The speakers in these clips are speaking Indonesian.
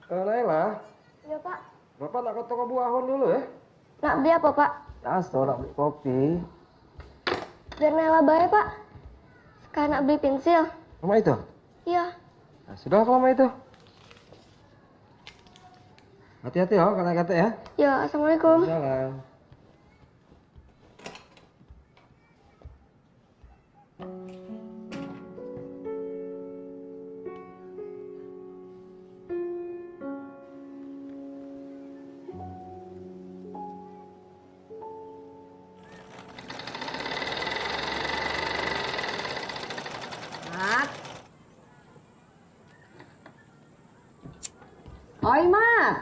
Kak Naila, Iya, Pak. Bapak nak ke toko buahon dulu ya? Nak beli apa, Pak? Asto nak beli kopi. Biar Nela bayar, Pak. Sekarang nak beli pensil. Sama itu? Iya. Nah, sudah kalau sama itu. Hati-hati ya, kata-kata ya. Ya, Assalamualaikum. Jalan. Mat. Oi, Mat.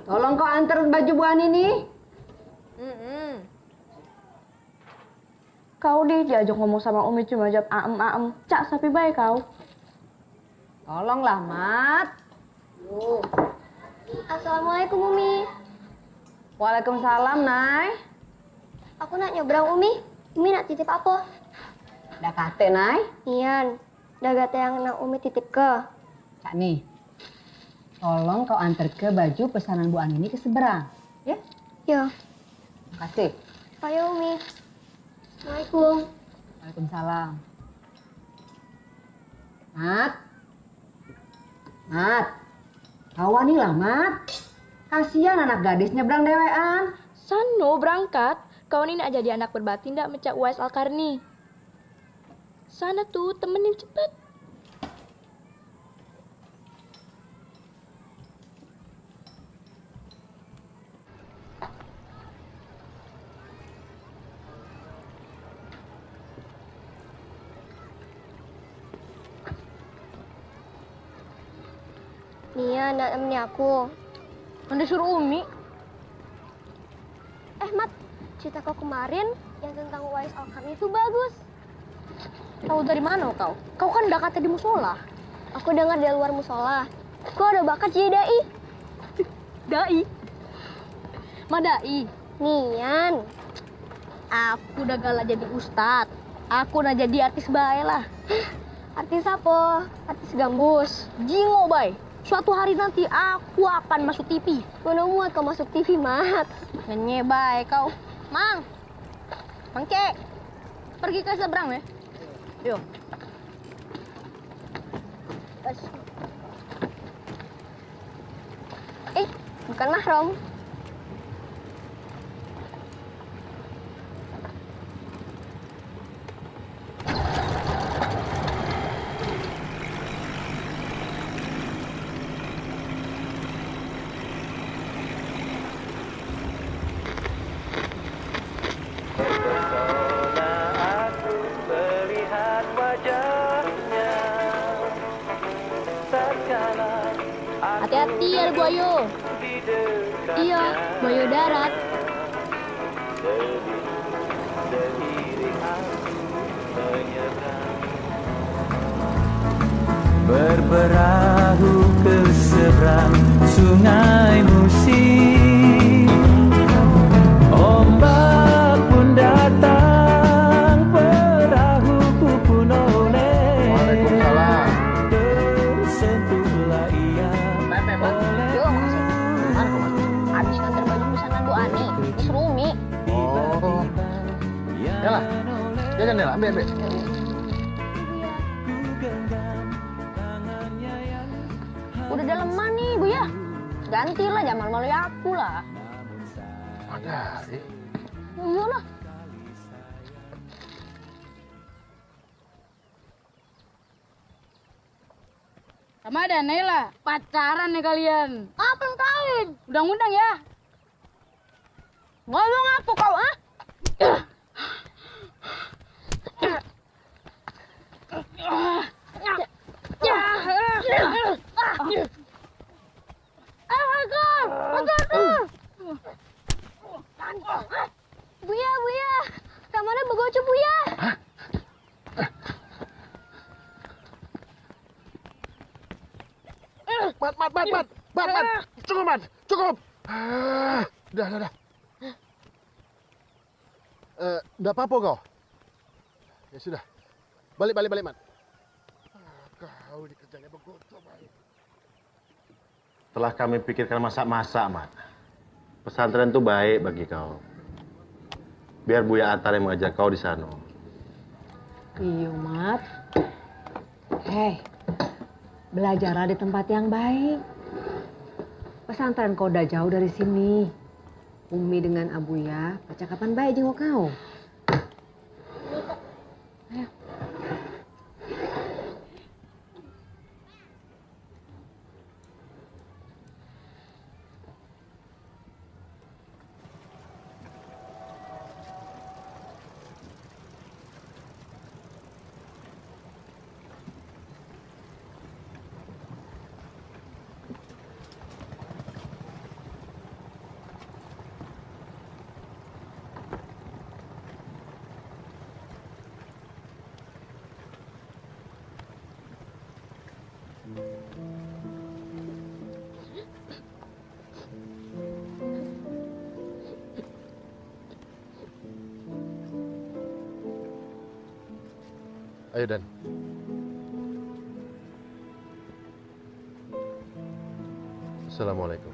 Tolong kau antar baju buahan ini. Kau diajak ngomong sama Umi cuma jawab aem. Cak sapi baik kau. Tolonglah, Mat. Assalamualaikum, Umi. Waalaikumsalam, Nay. Aku nak nyebrang, Umi. Umi nak titip apa? Dah kate, Nay. Nian. Dagat yang nak Umi titip ke. Cak nih. Tolong kau antar ke baju pesanan Bu Ani ini ke seberang. Ya? Ya. Makasih. Ayo, Umi. Assalamualaikum. Waalaikumsalam. Mat. Mat. Kawan lah, Mat. Kasihan anak gadis nyebrang dewean. Sano berangkat, kawan ini aja jadi anak berbakti ndak mencak Uwais Al-Karni. Sana tuh temenin cepet. Nian, nak temenin aku. Kan disuruh Umi. Mat, cerita kau kemarin yang tentang Uwais Al-Karni itu bagus. Tahu dari mana kau? Kau kan udah kata di musola. Aku dengar dari luar musola. Kau ada bakat jadi dai. Dai. Madai. Nian. Aku udah galak jadi ustad. Aku udah jadi artis bae lah. Artis apa? Artis gambus. Jingo bae. Suatu hari nanti aku akan masuk TV. Mana muat kau masuk TV, Mat. Nyenye bae kau. Mang. Mangke. Pergi ke seberang ya. Yuk. Bukan mahram. Terpesona aku melihat wajahnya. Tatkala aku Hati-hati ada buaya. di dekatnya. Iya, buaya darat. Seiring aku menyeberang. Berperahu ke seberang sungai Musi. Ombak pun datang, perahuku pun oleh. Waalaikumsalam. Tersentuhlah ia oleh. Yuk, makasih. Habis nganter baju pesanan Bu Ani. Disuruh Umi. Oh. Yalah. Jajan Nela, ambil. Udah daleman nih, Bu ya. Gantilah, jangan malu-malu aku lah. Ada sih. Iyalah. Sama ada Nela, pacaran nih kalian. Apa yang kawin? Undang-undang ya. Ngomong apa kau, ah? Buya. Kamana begoco, Buya. Mat. Cukup, Mat. Cukup. Udah. Udah apa-apa kau? Ya sudah. Balik, Mat. Kau ini kerjanya begoto, baik. Setelah kami pikirkan masak-masak, Mat. Pesantren itu baik bagi kau. Biar Buya Atar yang mengajar kau di sana. Iya, Mat. Hei, belajarlah di tempat yang baik. Pesantren kau udah jauh dari sini. Umi dengan Abuya percakapan baik jenguk kau. Ayo. Ayo, Dan. Assalamualaikum.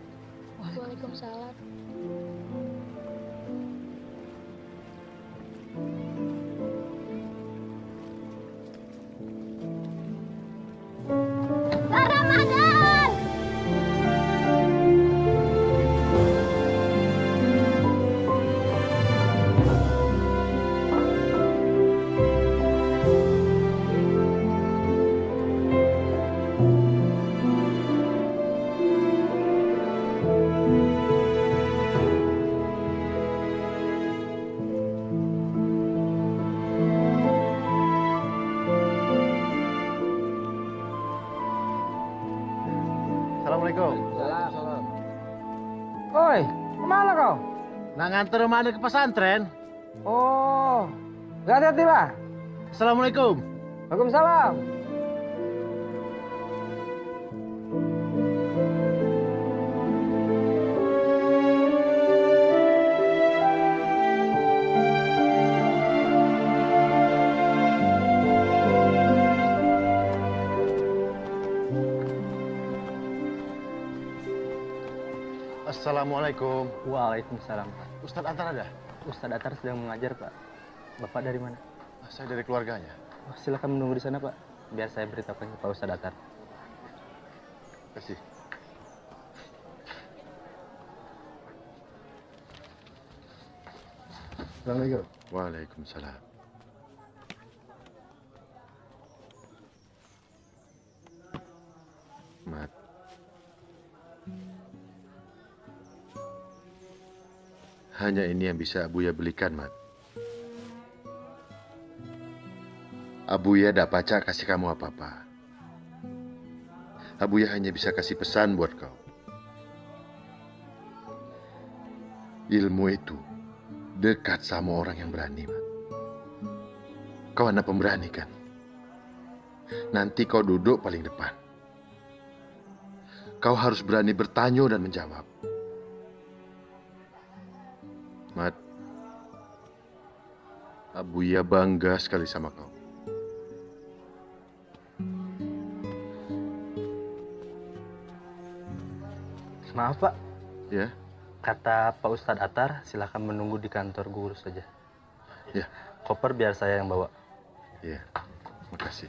Waalaikumsalam. Assalamualaikum. Salam. Oi, kemana kau? Nak nganter Romana ke pesantren. Oh, hati-hati lah. Assalamualaikum. Waalaikumsalam. Assalamualaikum. Waalaikumsalam, Pak. Ustadz Antar ada? Ustadz Atar sedang mengajar, Pak. Bapak dari mana? Saya dari keluarganya. Oh, silakan menunggu di sana, Pak. Biar saya beritahukan ke Pak Ustadz Atar. Kasih. Assalamualaikum. Waalaikumsalam. Mat. Hanya ini yang bisa Abuya belikan, Mat. Abuya tidak baca kasih kamu apa-apa. Abuya hanya bisa kasih pesan buat kau. Ilmu itu dekat sama orang yang berani, Mat. Kau anak pemberani kan? Nanti kau duduk paling depan. Kau harus berani bertanya dan menjawab. Mat, Abuya bangga sekali sama kau. Maaf, Pak. Ya, Kata Pak Ustadz Atar, silakan menunggu di kantor guru saja. ya, Koper biar saya yang bawa. ya. Makasih.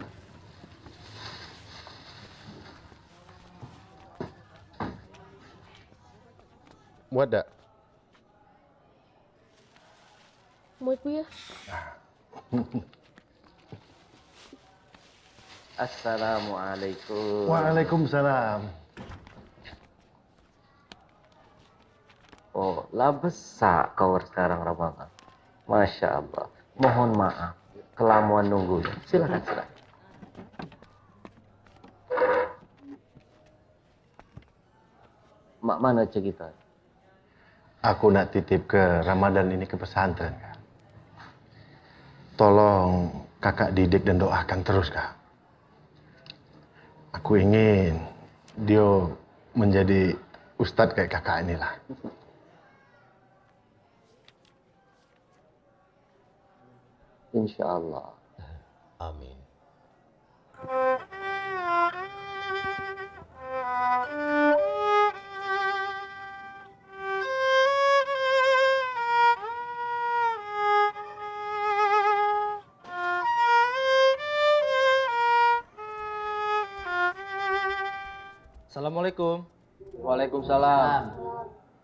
Muat tak? Muat, Bu ya? Assalamualaikum. Waalaikumsalam. Oh, lah besar kau sekarang, Rabangan. Masya Allah. Mohon maaf. Kelamuan nunggu. Silakan, silakan. Mak mana cek kita? Aku nak titip ke Ramadan ini ke pesantren, Kak. Tolong kakak didik dan doakan terus, Kak. Aku ingin dia menjadi ustadz kayak kakak inilah. Insya Allah. Amin. Assalamualaikum. Waalaikumsalam.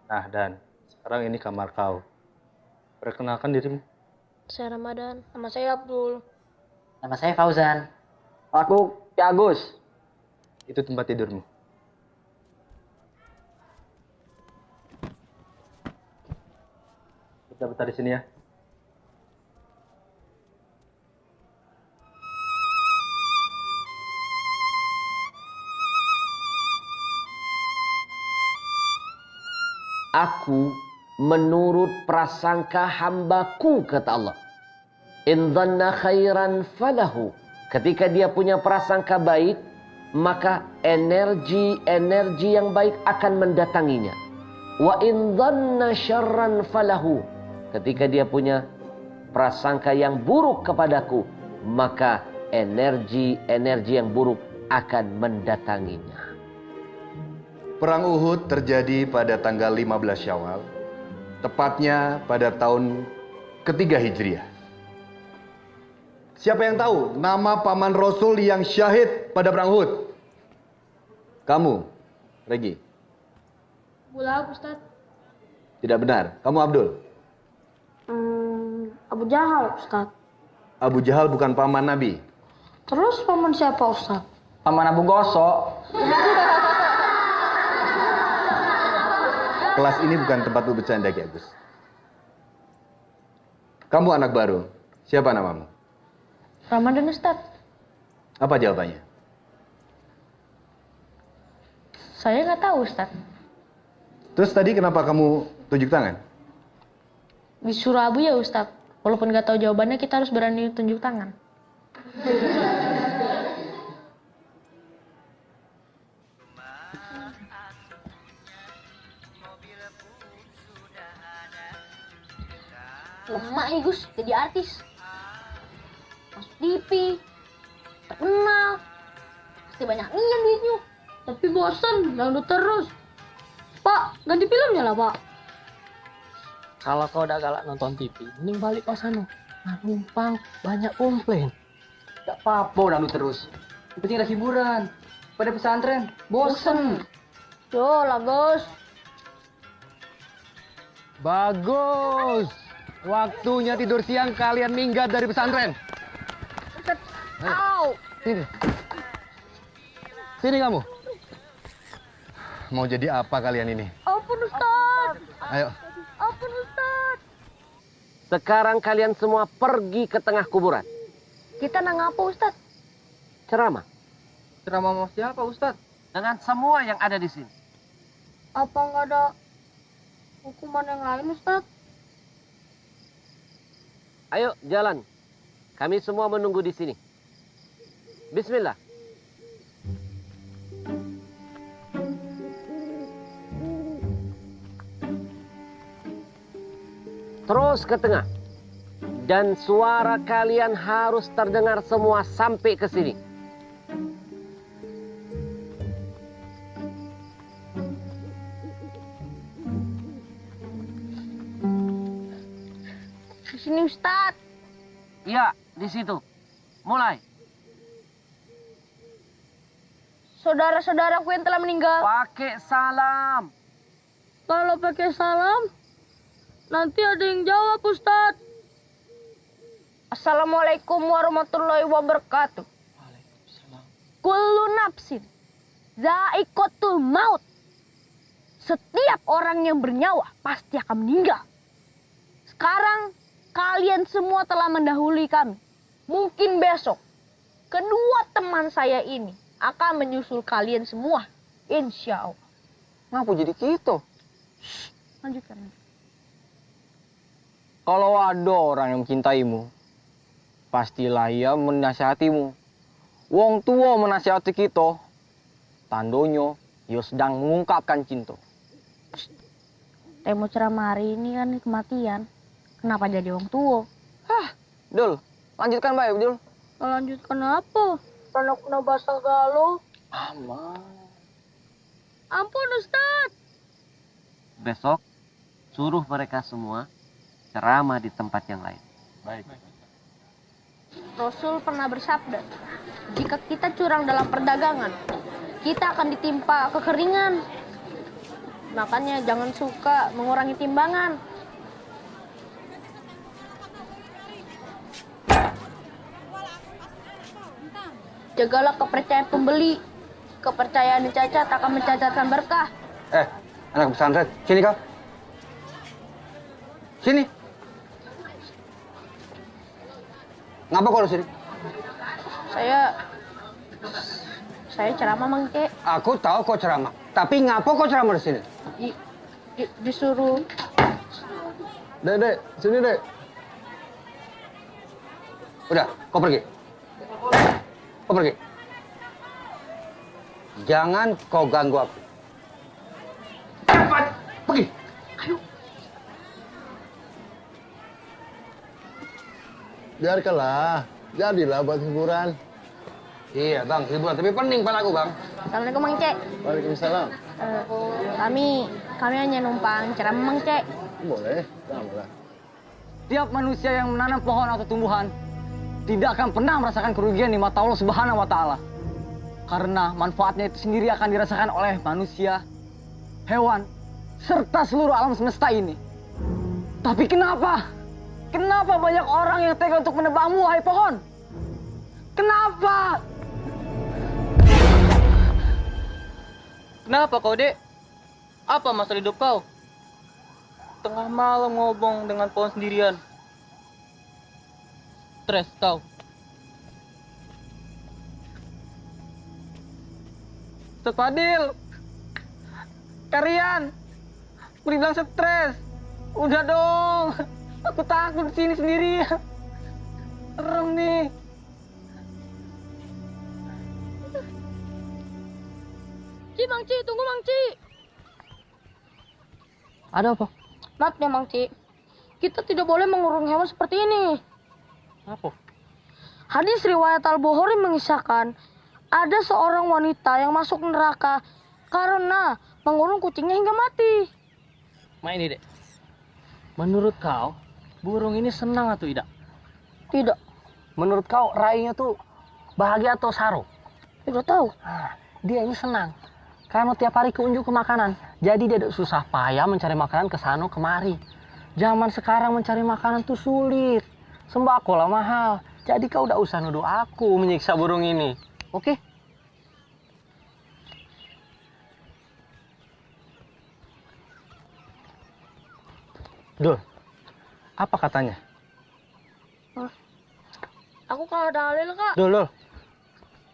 Nah, Dan, sekarang ini kamar kau. Perkenalkan dirimu. Saya Ramadan. Nama saya Abdul. Nama saya Fauzan. Aku Ki Agus. Itu tempat tidurmu. Bentar-bentar di sini ya. Aku menurut prasangka hambaku, kata Allah. In dhanna khairan falahu. Ketika dia punya prasangka baik, maka energi-energi yang baik akan mendatanginya. Wa in dhanna syarran falahu. Ketika dia punya prasangka yang buruk kepadaku, maka energi-energi yang buruk akan mendatanginya. Perang Uhud terjadi pada tanggal 15 Syawal, tepatnya pada tahun ketiga Hijriah. Siapa yang tahu nama paman Rasul yang syahid pada perang Uhud? Kamu, Regi. Abu Lahab, Ustaz. Tidak benar. Kamu Abdul. Abu Jahal, Ustaz. Abu Jahal bukan paman Nabi. Terus paman siapa, Ustaz? Paman Abu Gosok. Kelas ini bukan tempat bercanda, Ki Agus. Kamu anak baru. Siapa namamu? Ramadan, Ustaz. Apa jawabannya? Saya nggak tahu, Ustaz. Terus tadi kenapa kamu tunjuk tangan? Disuruh Abu ya, Ustaz. Walaupun nggak tahu jawabannya, kita harus berani tunjuk tangan. Lemak nih Gus, jadi artis. Masuk TV, terkenal. Pasti banyak nian duitnya. Tapi bosan, dangdut terus. Pak, ganti filmnya lah, Pak. Kalau kau udah galak nonton TV, mending balik ke sana. Nah, numpang banyak komplain. Gak apa-apa udah terus. Yang penting ada hiburan. Pada pesantren, bosen. Yo lah, Gus. Bagus. Waktunya tidur siang kalian minggat dari pesantren. Au. Sini. Sini kamu. Mau jadi apa kalian ini? Ampun, Ustaz. Ayo. Ampun, Ustaz. Sekarang kalian semua pergi ke tengah kuburan. Kita nang apa Ustaz? Ceramah Ceramah sama siapa, Ustaz? dengan semua yang ada di sini. Apa nggak ada hukuman yang lain, Ustaz? Ayo jalan. Kami semua menunggu di sini. Bismillah. Terus ke tengah. Dan suara kalian harus terdengar semua sampai ke sini. Di sini Ustaz. Iya, di situ. Mulai. Saudara-saudaraku yang telah meninggal. Pakai salam. Kalau pakai salam, nanti ada yang jawab, Ustaz. Assalamualaikum warahmatullahi wabarakatuh. Kullu nafsin za'iqatul maut. Setiap orang yang bernyawa pasti akan meninggal. Sekarang kalian semua telah mendahului kami. Mungkin besok kedua teman saya ini akan menyusul kalian semua. Insya Allah. Ngapa jadi gitu? Lanjutkan. Kalau ada orang yang mencintaimu, pastilah ia menasihatimu. Wong tua menasihati kita, tandonyo ia sedang mengungkapkan cinta. Temu ceramah hari ini kan kematian. Kenapa jadi wong tua? Dul, lanjutkan baik, Dul. Lanjutkan apa? Karena kena bahasa galau. Aman. Ampun, Ustaz. Besok suruh mereka semua ceramah di tempat yang lain. Baik. Rasul pernah bersabda, jika kita curang dalam perdagangan, kita akan ditimpa kekeringan. Makanya jangan suka mengurangi timbangan. Jagalah kepercayaan pembeli. Kepercayaan dicacat akan mencacatkan berkah. Anak pesantren, sini kau. Sini. Ngapa kau di sini? Saya ceramah, Mang Cek. Aku tahu kau ceramah, tapi ngapa kau ceramah di sini? Disuruh. Dek, sini dek. Udah, kau pergi. Kau pergi. Jangan kau ganggu aku. Cepat, pergi. Ayo. Biarkanlah, jadilah buat hiburan. Iya bang, hiburan, tapi pening palaku bang. Assalamualaikum, Mang Cek. Waalaikumsalam. Kami hanya numpang ceramah, Mang Cek. Boleh, boleh. Tiap manusia yang menanam pohon atau tumbuhan tidak akan pernah merasakan kerugian di mata Allah Subhanahu wa taala. Karena manfaatnya itu sendiri akan dirasakan oleh manusia, hewan, serta seluruh alam semesta ini. Tapi kenapa? Kenapa banyak orang yang tega untuk menebangmu, wahai pohon? Kenapa? Kenapa kau, Dek? Apa masalah hidup kau? Tengah malam ngobong dengan pohon sendirian. Stres kau. Ustaz Fadil, Karian, aku dibilang stres. Udah dong, aku takut di sini sendirian. Serem nih. Mang Ci, tunggu Mang Ci. Ada apa? Maaf ya Mang Ci, kita tidak boleh mengurung hewan seperti ini. Apa? Hadis riwayat Al-Bukhari mengisahkan ada seorang wanita yang masuk neraka karena mengurung kucingnya hingga mati. Ma ini, Dek. Menurut kau, burung ini senang atau tidak? Tidak. Menurut kau, rainya tuh bahagia atau saru? Tidak tahu. Nah, dia ini senang. Karena tiap hari keunjuk ke makanan. Jadi dia tidak susah payah mencari makanan ke sana kemari. Zaman sekarang mencari makanan tuh sulit. Sembako lah mahal. Jadi kau udah usah nuduh aku menyiksa burung ini. Oke? Dul, apa katanya? Aku kalah dalil, Kak. Dul.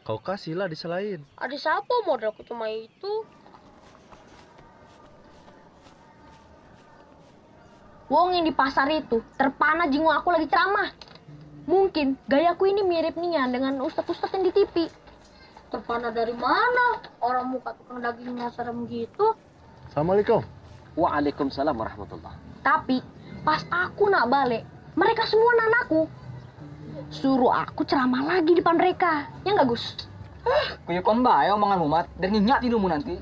Kau kasihlah diselain. Ada siapa modalku cuma itu? Wong yang di pasar itu terpana jingu aku lagi ceramah. Mungkin gayaku ini mirip nian dengan ustadz-ustadz yang di TV. Terpana dari mana? Orang muka tukang dagingnya serem gitu. Assalamualaikum. Waalaikumsalam warahmatullah. Tapi pas aku nak balik, mereka semua nanaku. Suruh aku ceramah lagi di depan mereka. Ya nggak, Gus? Kuyukon ba omongan Muhammad dan ngingat hidupmu nanti.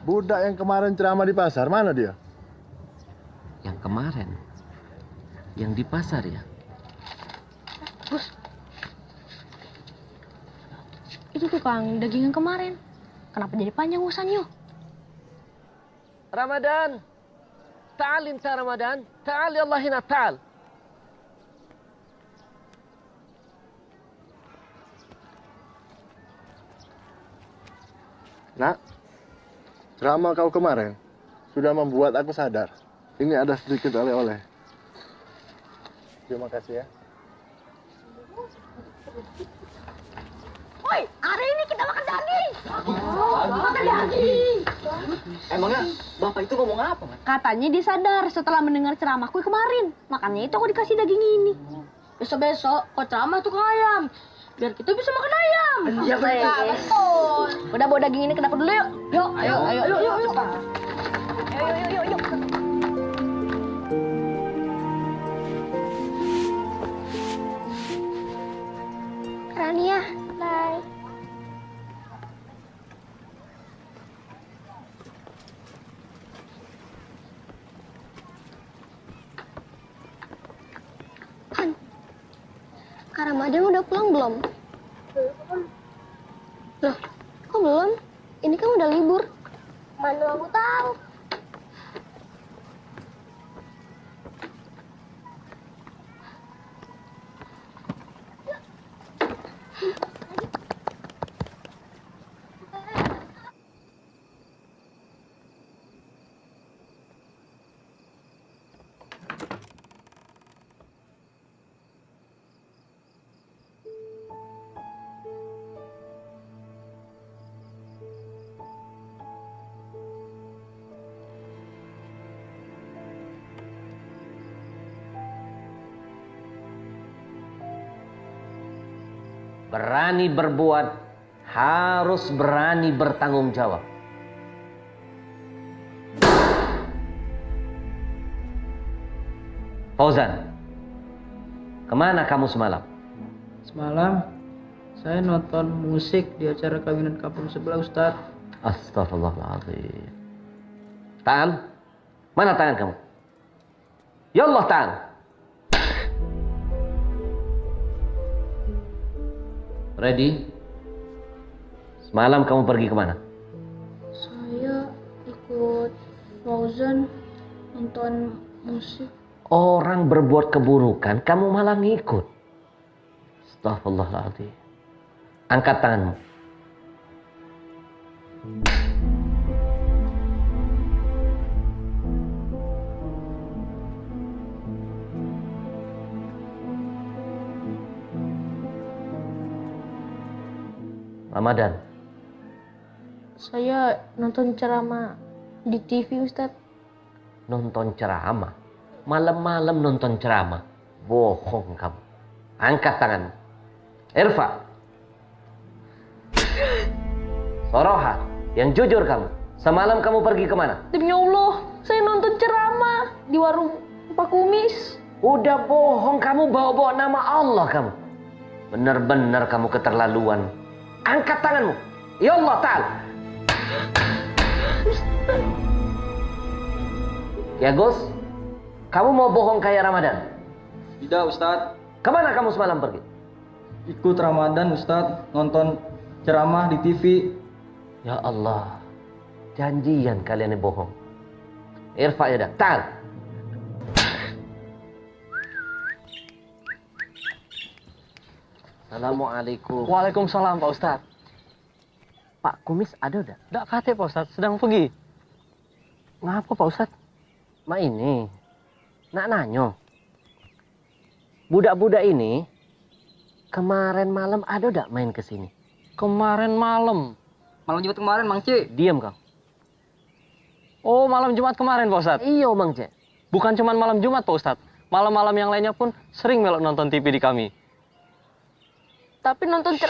Budak yang kemarin ceramah di pasar, mana dia? Yang kemarin, yang di pasar ya. Gus, itu tukang daging yang kemarin. Kenapa jadi panjang urusannya? Ramadan, ta'al inta Ramadan, ta'al ya Allah hina ta'al. Nak, ceramah kau kemarin sudah membuat aku sadar. Ini ada sedikit oleh-oleh. Terima kasih ya. Woi, hari ini kita makan daging. Makan daging. Emangnya bapak itu ngomong apa, Man? Katanya dia sadar setelah mendengar ceramahku kemarin. Makanya itu aku dikasih daging ini. Besok-besok kau ceramah tukang ayam. Biar kita bisa makan ayam. Iya, betul. Udah bawa daging ini ke dapur dulu yuk. Yuk, ayo. Yuk. Yuk. Rania, bye. Kak Ramadan udah pulang belum? Loh, belum? Ini kan udah libur. Mana aku tahu. Berani berbuat, harus berani bertanggung jawab. Fauzan, kemana kamu semalam? Semalam saya nonton musik di acara kawinan kampung sebelah Ustadz. Astagfirullahaladzim. Ta'al, mana tangan kamu? Ya Allah, Ta'al. Ready? Semalam kamu pergi kemana? Saya ikut Fauzan nonton musik. Orang berbuat keburukan, kamu malah ngikut. Astagfirullahaladzim. Angkat tanganmu. Ramadan. Saya nonton ceramah di TV, Ustadz. Nonton ceramah? Malam-malam nonton ceramah? Bohong kamu. Angkat tanganmu. Irfa. Soroha, yang jujur kamu. Semalam kamu pergi kemana? Demi Allah, saya nonton ceramah di warung Pak Kumis. Udah bohong kamu, bawa-bawa nama Allah kamu. Benar-benar kamu keterlaluan. Angkat tanganmu. Ya Allah Ta'ala. Ya Gus, kamu mau bohong kayak Ramadan? Tidak Ustadz. Kemana kamu semalam pergi? Ikut Ramadan Ustadz, nonton ceramah di TV. Ya Allah, janjian kalian ini bohong. Irfa ya dah, Ta'al. Assalamualaikum. Waalaikumsalam Pak Ustadz. Pak Kumis ada udah? Nggak kate Pak Ustadz, sedang pergi. Ngapa Pak Ustadz? Ma ini, nak nanyo. Budak-budak ini kemarin malam ada udah main ke sini? Kemarin malam. Malam Jumat kemarin Mang C. Diam kau. Oh malam Jumat kemarin Pak Ustadz. Iyo Mang C. Bukan cuma malam Jumat Pak Ustadz. Malam-malam yang lainnya pun sering melok nonton TV di kami. Tapi nonton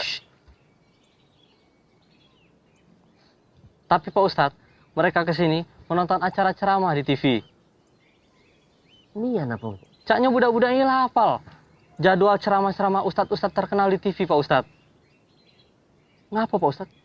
Tapi Pak Ustadz, mereka kesini menonton acara ceramah di TV. Ini apa? Caknya budak-budak ini lah hafal jadwal ceramah-ceramah ustadz-ustadz terkenal di TV Pak Ustadz. Ngapa Pak Ustadz?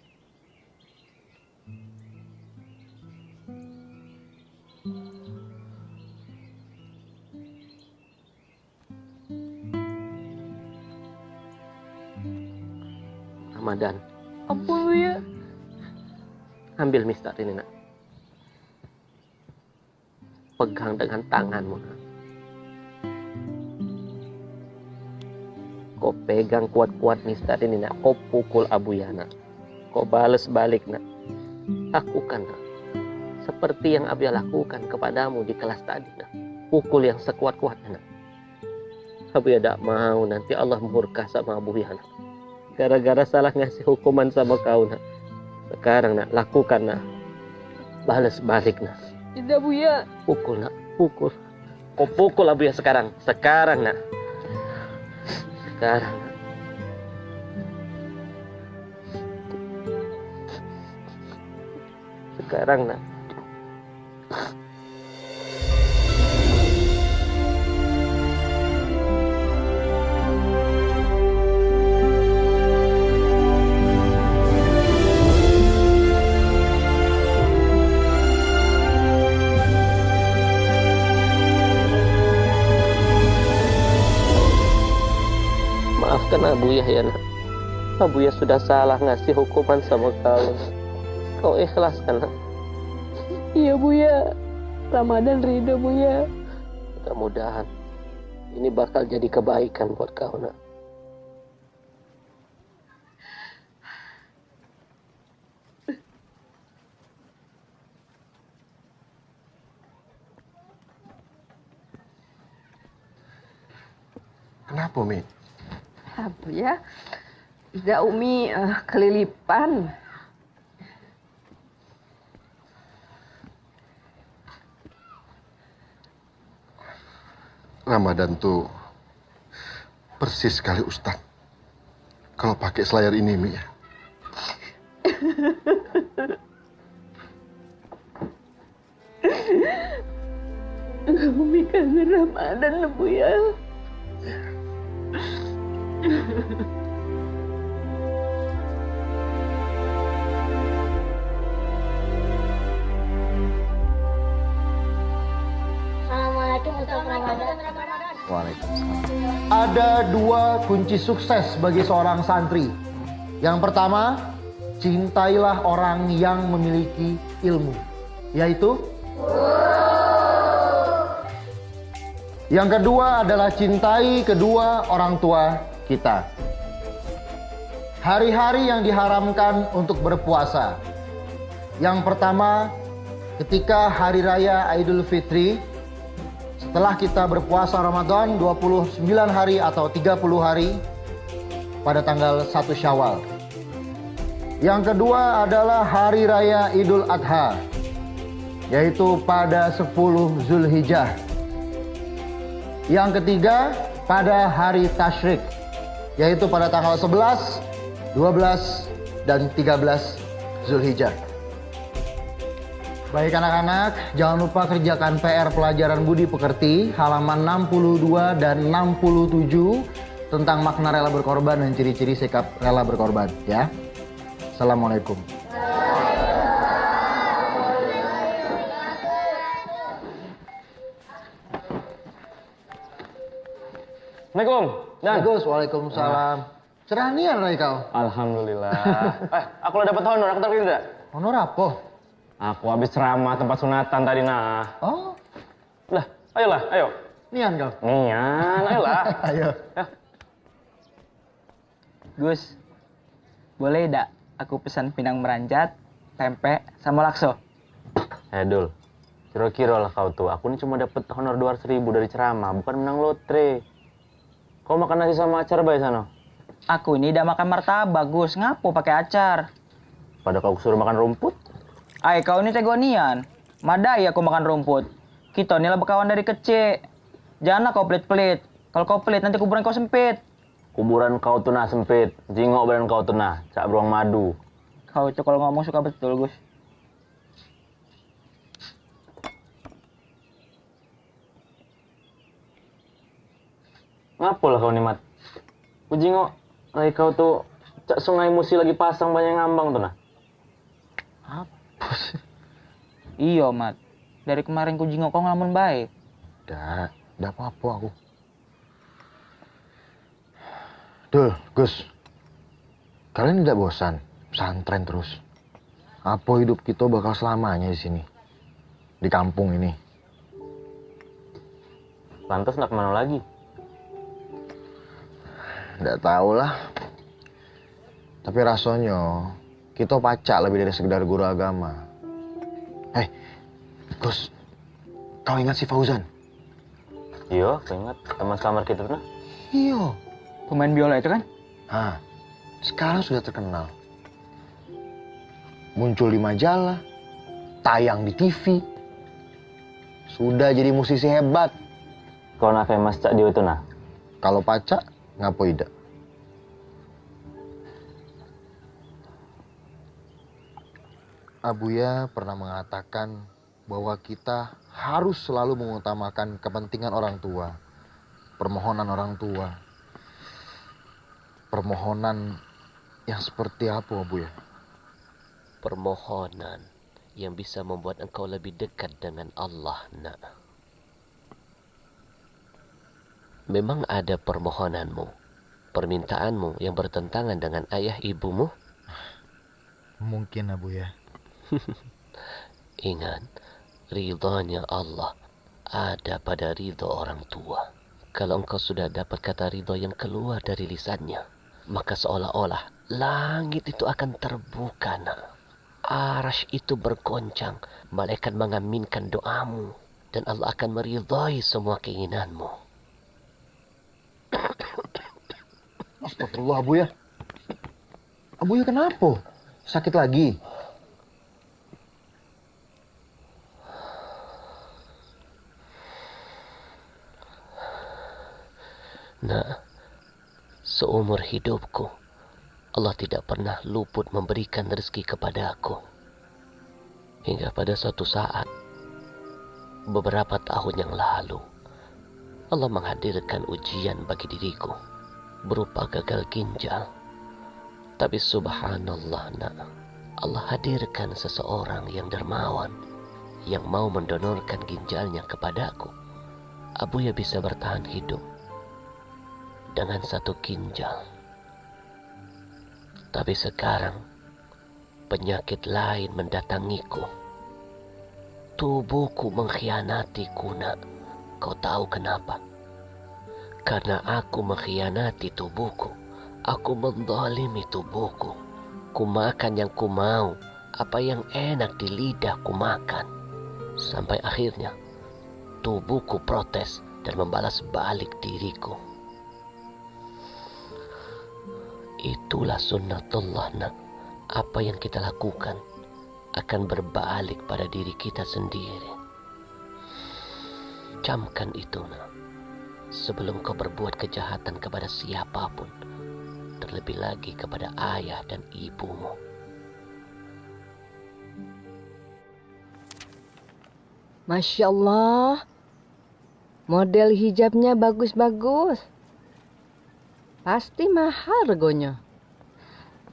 Ramadan. apa lu ya? Ambil mistar ini nak. Pegang dengan tanganmu nak. Kau pegang kuat-kuat mistar ini nak. Kau pukul Abu Yana. Kau balas balik nak. Lakukan nak. Seperti yang Abu lakukan kepadamu di kelas tadi nak. Pukul yang sekuat-kuatnya nak. Abu ya tidak mau nanti Allah murka sama Abu Yana. Gara-gara salah ngasih hukuman sama kau nak. Sekarang nak lakukan nak. Balas balik nak. Tidak Buya. Pukul nak, pukul. Kau pukul Abu ya sekarang. Sekarang nak. Sekarang nak. Sekarang nak. Maafkan Abu Yahya nak. Abuya sudah salah ngasih hukuman sama kau. Kau ikhlaskan, nak. Iya Buya, Ramadan ridho Buya. Mudah-mudahan ini bakal jadi kebaikan buat kau, nak. Kenapa, Mi? Apa ya? Ida Umi kelilipan. Ramadan tuh persis sekali Ustadz kalau pakai selayar ini, Mi. Umi kangen Ramadan, Bu ya. Assalamualaikum untuk Ramadan. Waalaikumsalam. Ada 2 kunci sukses bagi seorang santri. Yang pertama, cintailah orang yang memiliki ilmu, yaitu yang kedua adalah cintai kedua orang tua kita. Hari-hari yang diharamkan untuk berpuasa. Yang pertama, ketika hari raya Idul Fitri, setelah kita berpuasa Ramadan 29 hari atau 30 hari pada tanggal 1 Syawal. Yang kedua adalah hari raya Idul Adha, yaitu pada 10 Zulhijjah. Yang ketiga pada hari Tasyrik, yaitu pada tanggal 11, 12, dan 13 Zulhijjah. Baik anak-anak, jangan lupa kerjakan PR pelajaran budi pekerti halaman 62 dan 67 tentang makna rela berkorban dan ciri-ciri sikap rela berkorban ya. Assalamualaikum. Assalamualaikum. Dan. Bagus, waalaikumsalam. Cerah nian lagi kau. Alhamdulillah. Aku udah dapat honor, aku terima tidak? Honor apa? Aku habis ceramah tempat sunatan tadi nah. Oh, Lah, ayolah, ayo. nian kau. Nian, ayolah. Ayo. Gus, boleh tidak aku pesan pinang meranjat, tempe, sama lakso? Dul, kira-kira lah kau tuh. Aku ini cuma dapat honor 200.000 dari ceramah, bukan menang lotre. Kau makan nasi sama acar bae sana? Aku ini udah makan martabak, Gus. Ngapo pakai acar? Pada kau suruh makan rumput? Ay, kau ini tegonian. Madai aku makan rumput. Kita ini lah berkawan dari kecil. Janganlah kau pelit-pelit. Kalau kau pelit, nanti kuburan kau sempit. Kuburan kau tuh nah sempit, jingok badan kau tuh nah, cak beruang madu. Kau itu kalau ngomong suka betul, Gus. Ngapalah kau nih, Mat? Jingok, lagi kau tuh cak sungai musi lagi pasang banyak ngambang tuh nah. Iya, Mat. Dari kemarin ku jingok kau ngelamun baik. Dah apa-apa aku. Dul, Gus. Kalian tidak bosan pesantren terus? Apa hidup kita bakal selamanya di sini? Di kampung ini? Lantas nak kemana lagi? Nggak tahu lah. Tapi rasanya kita pacak lebih dari sekedar guru agama. Gus, kau ingat si Fauzan? Iya, aku ingat teman kamar kita tuh nah. Iya. Pemain biola itu kan? Sekarang sudah terkenal. Muncul di majalah, tayang di TV. Sudah jadi musisi hebat. Kau nak famous cak dia itu nah? Kalau pacak, ngapo ida? Abuya pernah mengatakan bahwa kita harus selalu mengutamakan kepentingan orang tua, permohonan orang tua. Permohonan yang seperti apa, Abuya? Permohonan yang bisa membuat engkau lebih dekat dengan Allah, nak. Memang ada permohonanmu permintaanmu yang bertentangan dengan ayah ibumu? Mungkin Abu ya. Ingat, ridhonya Allah ada pada ridho orang tua. Kalau engkau sudah dapat kata ridho yang keluar dari lisannya, maka seolah-olah langit itu akan terbuka, nak. Arash itu bergoncang, malaikat mengaminkan doamu, dan Allah akan meridhai semua keinginanmu. Astagfirullah Abu ya. Abu ya kenapa? Sakit lagi? Nah, seumur hidupku, Allah tidak pernah luput memberikan rezeki kepadaku. Hingga pada suatu saat, beberapa tahun yang lalu, Allah menghadirkan ujian bagi diriku, berupa gagal ginjal. Tapi subhanallah, nak, Allah hadirkan seseorang yang dermawan, yang mau mendonorkan ginjalnya kepadaku. Abuya bisa bertahan hidup dengan satu ginjal. Tapi sekarang penyakit lain mendatangiku. Tubuhku mengkhianatiku, nak. Kau tahu kenapa? Karena aku mengkhianati tubuhku. Aku menzalimi tubuhku. Ku makan yang ku mau, apa yang enak di lidah ku makan. Sampai akhirnya tubuhku protes dan membalas balik diriku. Itulah sunnatullah, nak. Apa yang kita lakukan akan berbalik pada diri kita sendiri. Camkan itu, nak. Sebelum kau berbuat kejahatan kepada siapapun, terlebih lagi kepada ayah dan ibumu. Masya Allah, model hijabnya bagus-bagus. Pasti mahal regonya.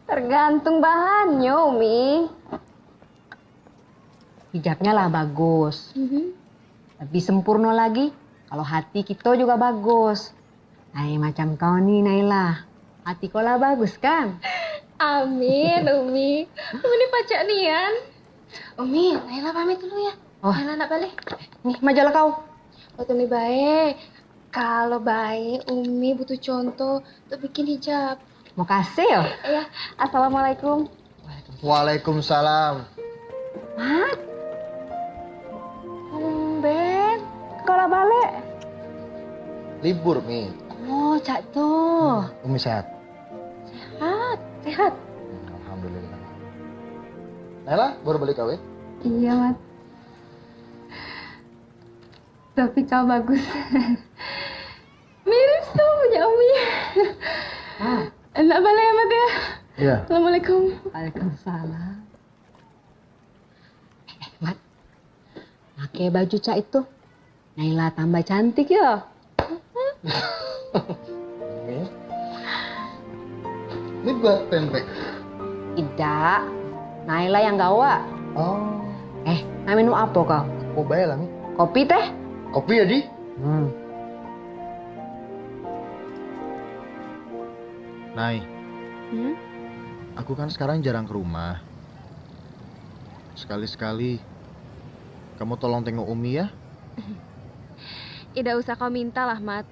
Tergantung bahannya, Umi. Hijabnya lah bagus. Lebih sempurna lagi kalau hati kita juga bagus. Macam kau nih, Naila. Hati kau lah bagus kan? Amin, Umi. Umi ini pacak nian. Umi, Naila pamit dulu ya. Oh. Naila nak balik. Nih majalah kau. Buat Umi baik. Kalau baik, Umi butuh contoh untuk bikin hijab. Mau kasih ya? Iya. Assalamualaikum. Waalaikumsalam. Mat. Ben, sekolah balik. Libur, Mi. Oh, Cak tuh. Umi sehat? Sehat. Alhamdulillah. Naila, baru balik kawe? Iya, Mat. Tapi kau bagus. Mirip sama punya Umi. Enak balik ya, Mat ya? Iya. Assalamualaikum. Waalaikumsalam. Mat, pakai baju Cak itu. Naila tambah cantik ya. Ini buat pempek. Tidak, Naila yang gawa. Oh. Nah minum apa kau? Mau bayar lah, Mi. Kopi teh? Kopi ya, Di? Nai. Aku kan sekarang jarang ke rumah. Sekali-sekali kamu tolong tengok Umi ya. Tidak usah kau minta lah, Mat.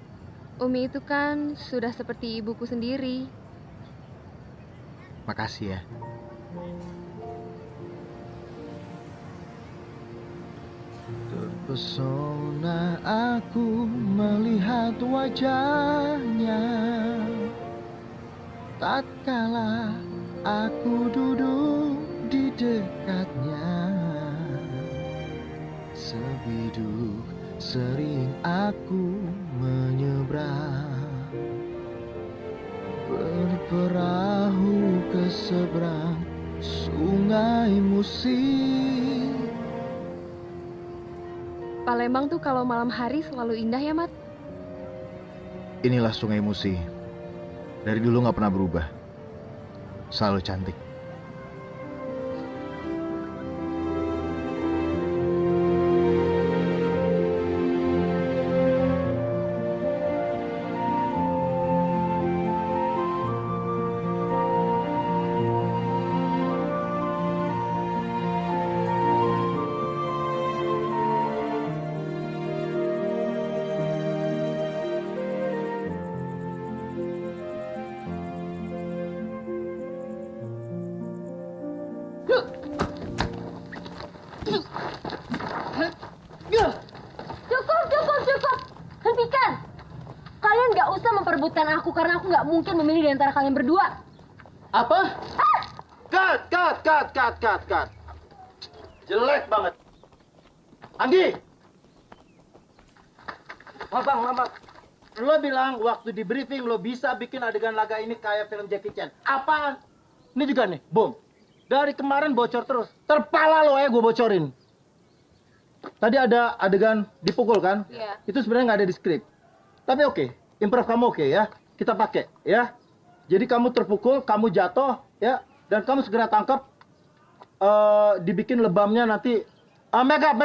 Umi itu kan sudah seperti ibuku sendiri. Makasih ya. Terpesona aku melihat wajahnya tatkala aku duduk di dekatnya. Sebiduk sering aku menyeberang, berperahu ke seberang sungai Musi. Palembang tuh kalau malam hari selalu indah ya, Mat? Inilah sungai Musi. Dari dulu nggak pernah berubah. Selalu cantik. bukan aku karena aku nggak mungkin memilih di antara kalian berdua. Apa? Cut. Jelek banget. Anggi! Bang. Lo bilang waktu di briefing lo bisa bikin adegan laga ini kayak film Jackie Chan. Apaan? Ini juga nih, boom. Dari kemarin bocor terus. Terpala lo gue bocorin. Tadi ada adegan dipukul kan? Iya. Itu sebenarnya nggak ada di skrip. Tapi oke, improv kamu oke ya. Kita pakai ya. Jadi kamu terpukul, kamu jatuh ya, dan kamu segera tangkap. Dibikin lebamnya nanti. Make up.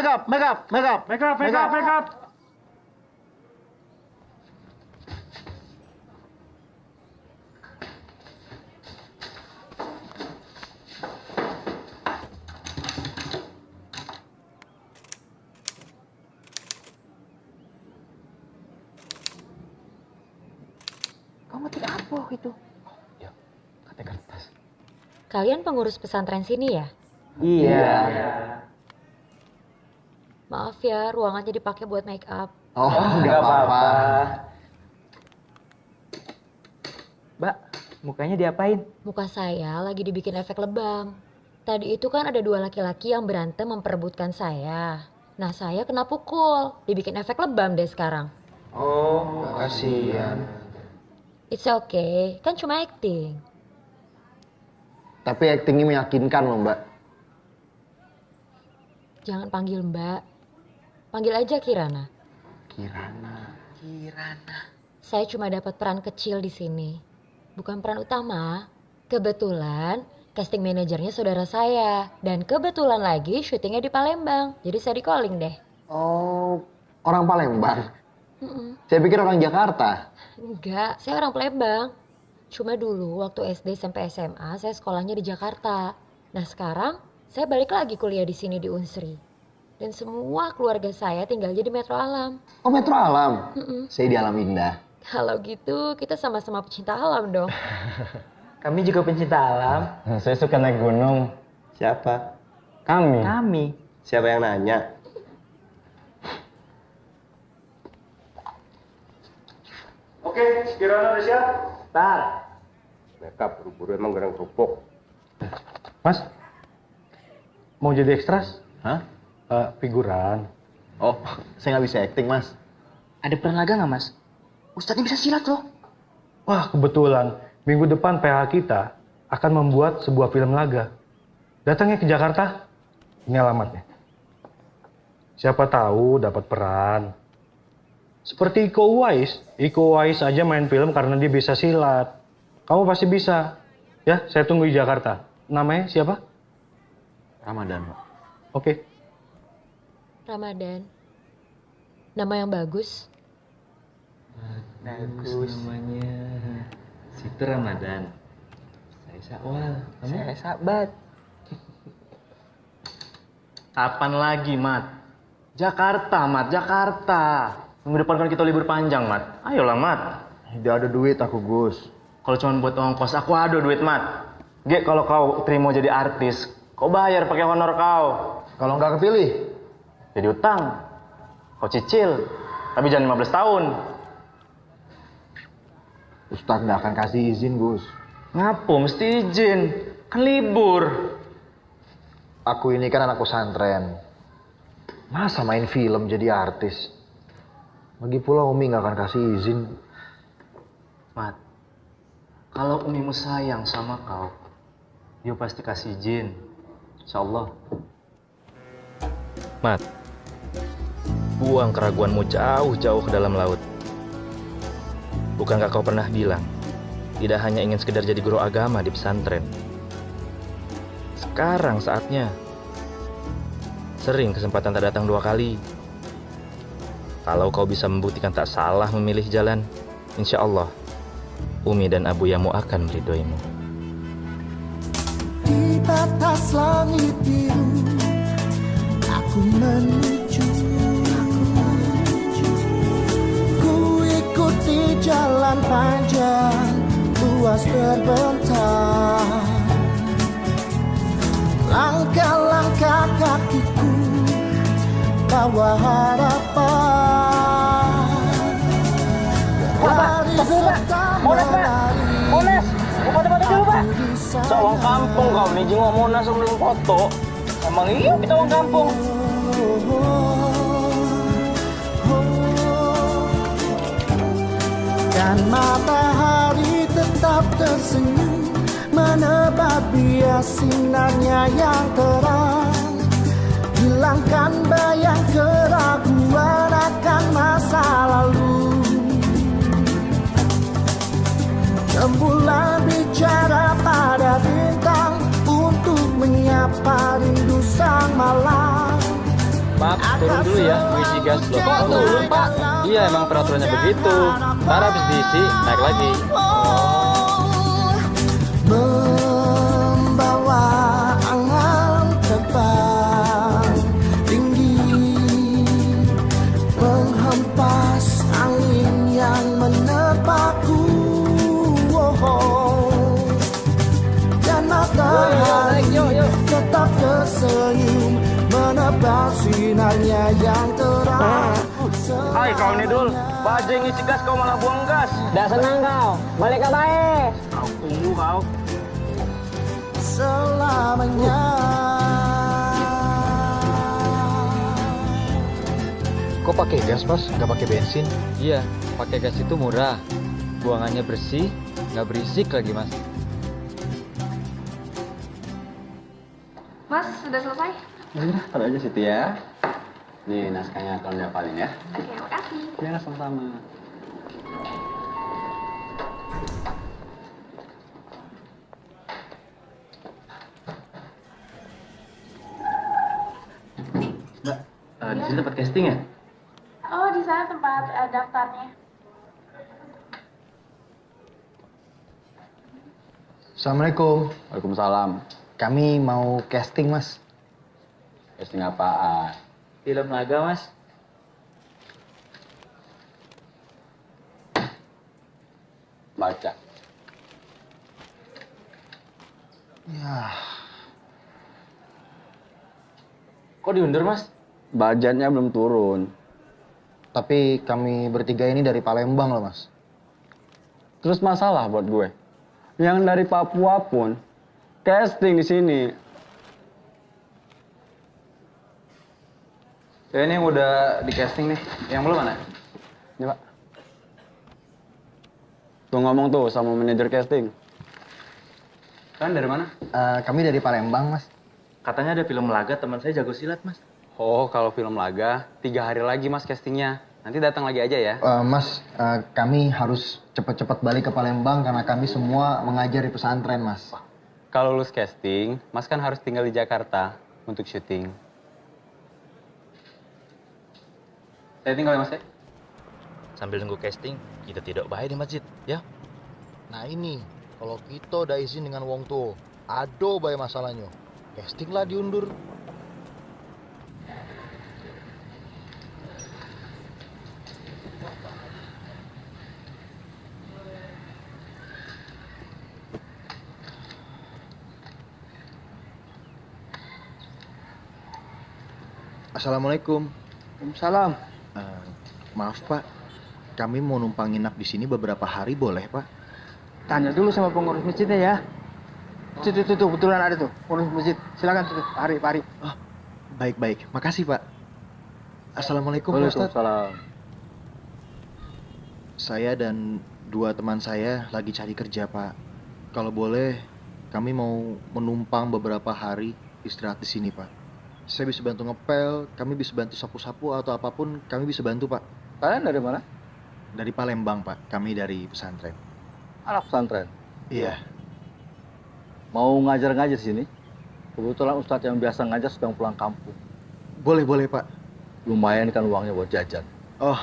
Kamu tidak apa itu? Ya, kata kertas. Kalian pengurus pesantren sini ya? Iya. Maaf ya, ruangannya dipakai buat make up. Oh, nggak apa-apa. Mbak, mukanya diapain? Muka saya lagi dibikin efek lebam. Tadi itu kan ada dua laki-laki yang berantem memperebutkan saya. Nah, saya kena pukul. Dibikin efek lebam deh sekarang. Oh, kasihan. It's okay, kan cuma acting. Tapi actingnya meyakinkan loh, Mbak. Jangan panggil Mbak. Panggil aja Kirana. Kirana. Saya cuma dapat peran kecil di sini. Bukan peran utama. Kebetulan casting manajernya saudara saya. Dan kebetulan lagi syutingnya di Palembang. Jadi saya di calling deh. Oh, orang Palembang. Saya pikir orang Jakarta. Enggak, saya orang Palembang. Cuma dulu waktu SD sampai SMA saya sekolahnya di Jakarta. Nah sekarang saya balik lagi kuliah di sini di Unsri. Dan semua keluarga saya tinggalnya di Metro Alam. Oh, Metro Alam? Saya di Alam Indah. Kalau gitu kita sama-sama pecinta alam dong. Kami juga pencinta alam. Saya suka naik gunung. Siapa? Kami. Siapa yang nanya? Oke, Kirana udah siap? Tar. Makeup buru-buru emang gerang kerupuk. Mas, mau jadi ekstras? Hah? Figuran. Oh, saya nggak bisa acting, Mas. Ada peran laga nggak, Mas? Ustadznya bisa silat loh. Wah, kebetulan minggu depan PH kita akan membuat sebuah film laga. Datangnya ke Jakarta. Ini alamatnya. Siapa tahu dapat peran. Seperti Iko Uwais aja main film karena dia bisa silat. Kamu pasti bisa. Ya, saya tunggu di Jakarta. Namanya siapa? Ramadan, Pak. Oke. Ramadan. Nama yang bagus. Bagus namanya. Situ Ramadan. Saya Syawal. Saya Sabat. Kapan lagi, Mat? Jakarta, Mat. Jakarta. Minggu depan kan kita libur panjang, Mat. Ayolah, Mat. Tidak ada duit aku, Gus. Kalau cuma buat ongkos, aku ada duit, Mat. Ge, kalau kau terima jadi artis, kau bayar pakai honor kau. Kalau nggak kepilih? Jadi utang. Kau cicil. Tapi jangan 15 tahun. Ustadz nggak akan kasih izin, Gus. Ngapo mesti izin? Kan libur. Aku ini kan anak pesantren. Masa main film jadi artis? Lagi pula Umi nggak akan kasih izin. Mat, kalau umimu sayang sama kau, dia pasti kasih izin. Insya Allah. Mat, buang keraguanmu jauh-jauh ke dalam laut. Bukankah kau pernah bilang, tidak hanya ingin sekedar jadi guru agama di pesantren? Sekarang saatnya. Sering kesempatan tak datang 2 kali. Kalau kau bisa membuktikan tak salah memilih jalan, insya Allah, Umi dan Abuyamu akan meridhoimu. Di batas langit biru, aku menuju. Ku ikuti jalan panjang, luas terbentang. Langkah-langkah kakiku bawa harapan. Hari Seorang kampung kau nih, jenguk Monas sebelum foto. Emang iya kita orang kampung. Dan matahari tetap tersenyum menebar bias sinarnya yang terang, hilangkan bayang keraguan akan masa lalu. Rembulan bicara pada bintang untuk menyapa rindu sang malam. Maaf, turun dulu ya, mengisi gas loh. Kok turun, Pak? Iya, emang peraturannya begitu. Ntar habis diisi, naik lagi. Membawa angan terbang tinggi, menghempas angin yang menerpaku. Dan matahari tetap tersenyum menebar sinarnya yang terang. Hai kau nih Dul, bajai ngisi gas kau malah buang gas. Dah senang kau, balik ke baik. Kau tunggu kau. Selamanya. Kok pakai gas, Mas? Nggak pakai bensin? Iya, pakai gas itu murah. Buangannya bersih, nggak berisik lagi, Mas. Mas, sudah selesai? Ya sudah, taruh aja situ ya. Nih naskahnya tolong dihafalin ya. Oke, makasih. Ya sama-sama. Mbak, di sini tempat casting ya? Oh, di sana tempat daftarnya. Assalamualaikum. Waalaikumsalam. Kami mau casting, Mas. Casting apaan? Film laga, Mas. Baca. Ya. Kok diundur, Mas? Budgetnya belum turun. Tapi kami bertiga ini dari Palembang loh, Mas. Terus masalah buat gue. Yang dari Papua pun casting di sini. Ya, ini yang udah di casting nih. Yang belum mana? Ini, Pak. Tuh ngomong tuh sama manajer casting. Kan dari mana? Kami dari Palembang, Mas. Katanya ada film laga, teman saya jago silat, Mas. Oh, kalau film laga, 3 hari lagi, Mas, castingnya. Nanti datang lagi aja ya. Mas, kami harus cepat-cepat balik ke Palembang karena kami semua mengajar di pesantren, Mas. Kalau lulus casting, Mas kan harus tinggal di Jakarta untuk syuting. Saya tinggal ya, Mas, ya? Sambil nunggu casting, kita tidak baik di masjid, ya? Nah ini, kalau kita udah izin dengan wong tuh, ado bae masalahnya. Casting lah diundur. Assalamualaikum. Waalaikumsalam. Maaf Pak, kami mau numpang nginap di sini beberapa hari boleh Pak? Tanya dulu sama pengurus masjidnya ya. Tuh, betulan ada tuh pengurus masjid. Silakan tuh, Pak Ari. Oh, baik, makasih Pak. Assalamualaikum Pak Ustadz. Waalaikumsalam. Saya dan 2 teman saya lagi cari kerja Pak. Kalau boleh, kami mau menumpang beberapa hari istirahat di sini Pak. Saya bisa bantu ngepel, kami bisa bantu sapu-sapu atau apapun, kami bisa bantu Pak. Kalian dari mana? Dari Palembang Pak, kami dari pesantren. Anak pesantren? Iya. Mau ngajar-ngajar sini? Kebetulan Ustadz yang biasa ngajar sedang pulang kampung. Boleh Pak. Lumayan kan uangnya buat jajan. Oh,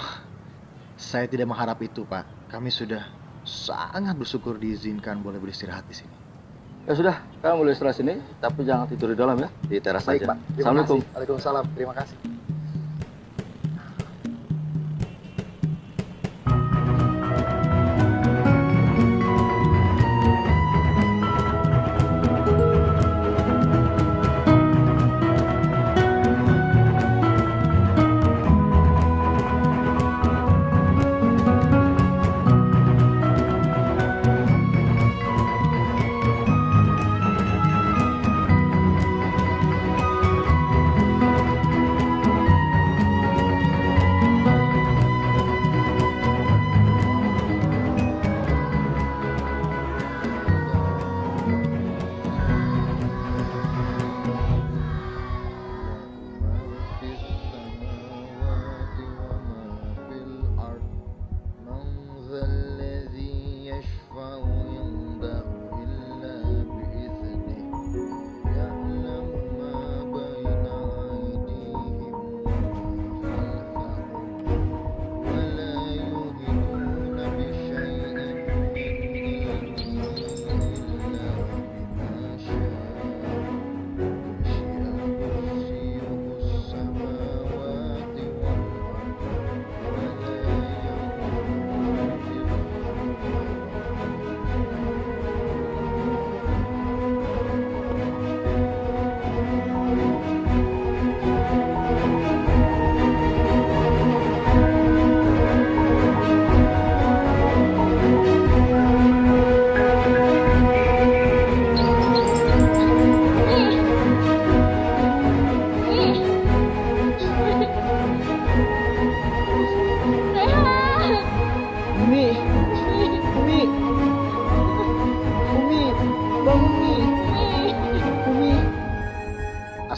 saya tidak mengharap itu Pak. Kami sudah sangat bersyukur diizinkan boleh beristirahat di sini. Ya sudah, kalian boleh istirahat sini, tapi jangan tidur di dalam ya, di teras Baik saja. Pak. Assalamualaikum. Waalaikumsalam. Terima kasih.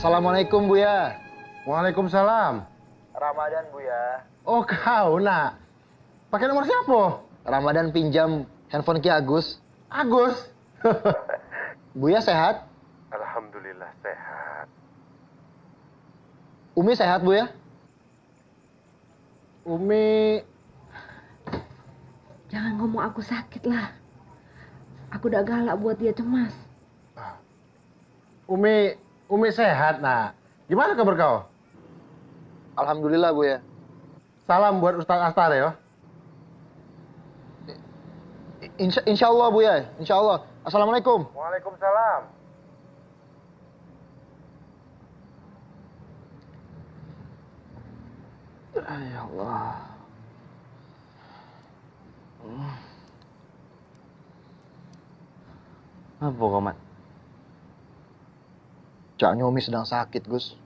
Assalamualaikum Buya. Waalaikumsalam. Ramadan Buya. Oh kau nak. Pakai nomor siapa? Ramadan pinjam handphone Ki Agus. Agus. Buya sehat? Alhamdulillah sehat. Umi sehat Buya? Umi. Jangan ngomong aku sakit lah. Aku udah galak buat dia cemas. Umi sehat nak. Gimana kabar kau? Alhamdulillah Buya. Salam buat Ustaz Astar ya. Insya Allah Buya, insya Allah. Assalamualaikum. Waalaikumsalam. Ya Allah. Apa kau, Mat? Cak Nyomi sedang sakit, Gus.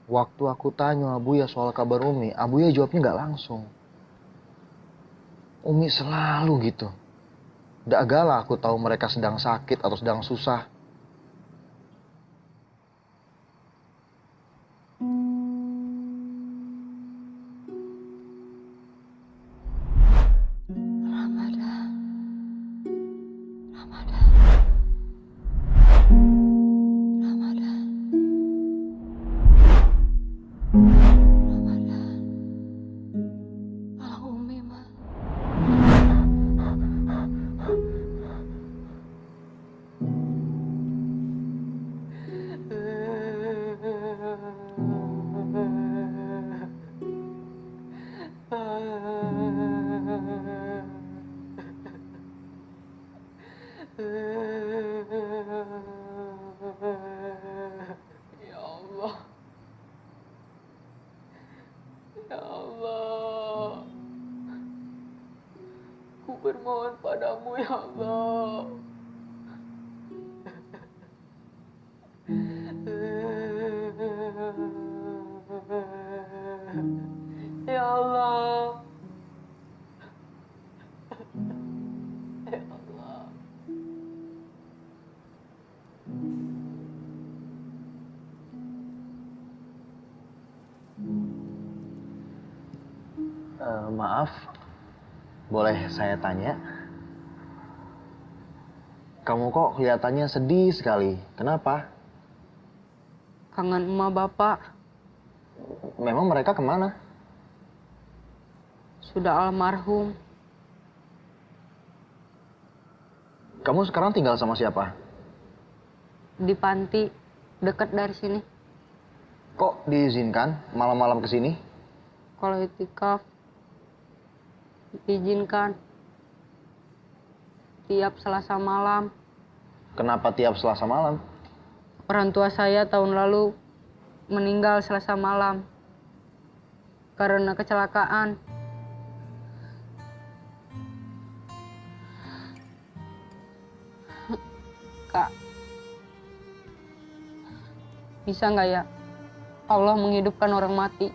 Waktu aku tanya Abuya soal kabar Umi, Abuya jawabnya nggak langsung. Umi selalu gitu. Nggak galak aku tahu mereka sedang sakit atau sedang susah. Ya Allah. Ya Allah. Ku bermohon padamu ya Allah. Ya Allah. Ya Allah. Maaf, boleh saya tanya? Kamu kok kelihatannya sedih sekali. Kenapa? Kangen emak bapak. Memang mereka kemana? Sudah almarhum. Kamu sekarang tinggal sama siapa? Di panti, dekat dari sini. Kok diizinkan malam-malam ke sini? Kalau itikaf, diizinkan. Tiap Selasa malam. Kenapa tiap Selasa malam? Orang tua saya tahun lalu meninggal Selasa malam karena kecelakaan. Kak, bisa nggak ya Allah menghidupkan orang mati?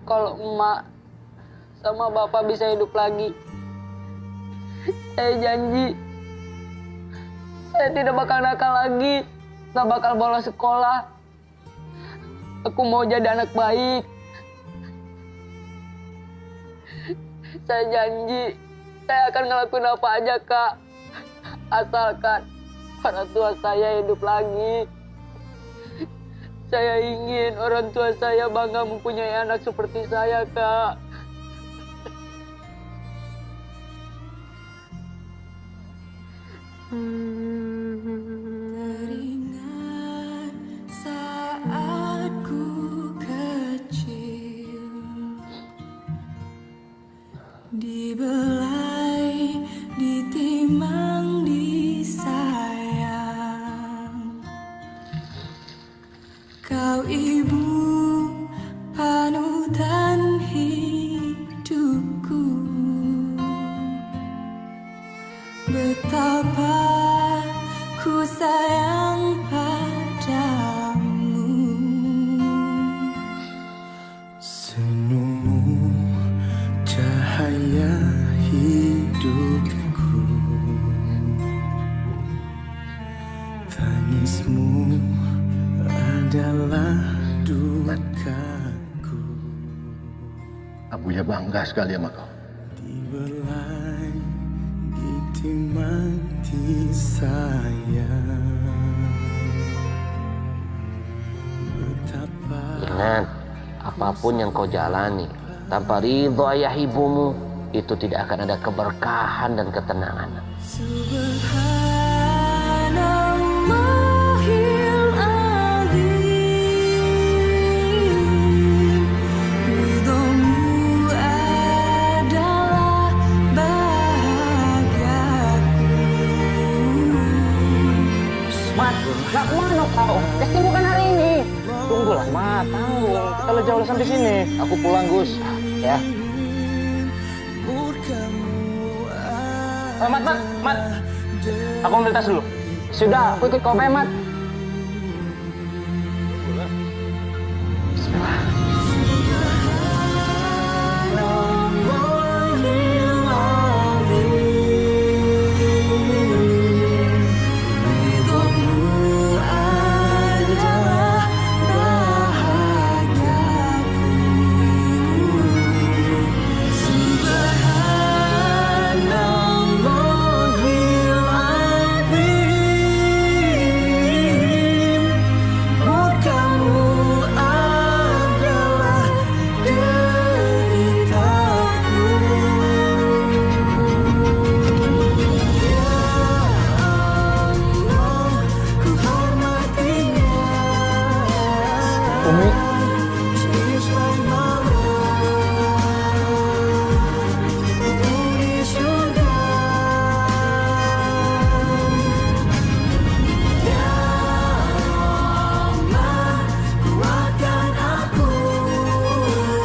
Kalau emak sama bapak bisa hidup lagi, saya janji saya tidak bakal nakal lagi, gak bakal bolos sekolah. Aku mau jadi anak baik. Saya janji saya akan ngelakuin apa aja, Kak, asalkan orang tua saya hidup lagi. Saya ingin orang tua saya bangga mempunyai anak seperti saya, Kak. Teringat saat ku kecil, dibelai, ditimang, disayang. Kau ibu panutan hidupku, betapa ku sayang padamu. Senyummu cahaya hidupku, Saya bangga sekali sama kau. Mati saya Ingat, apapun yang kau jalani, tanpa ridho ayah ibumu, itu tidak akan ada keberkahan dan ketenangan. Subhanallahil azim, ridhomu adalah bahagiaku. Mat, nggak kemana kau? Kesibukan hari ini. Tunggulah, Mat. Tanggung. Kita udah jauh sampai sini. Aku pulang, Gus. Ya. Mat. Aku ambil tas dulu. Sudah, aku ikut kau, Mat.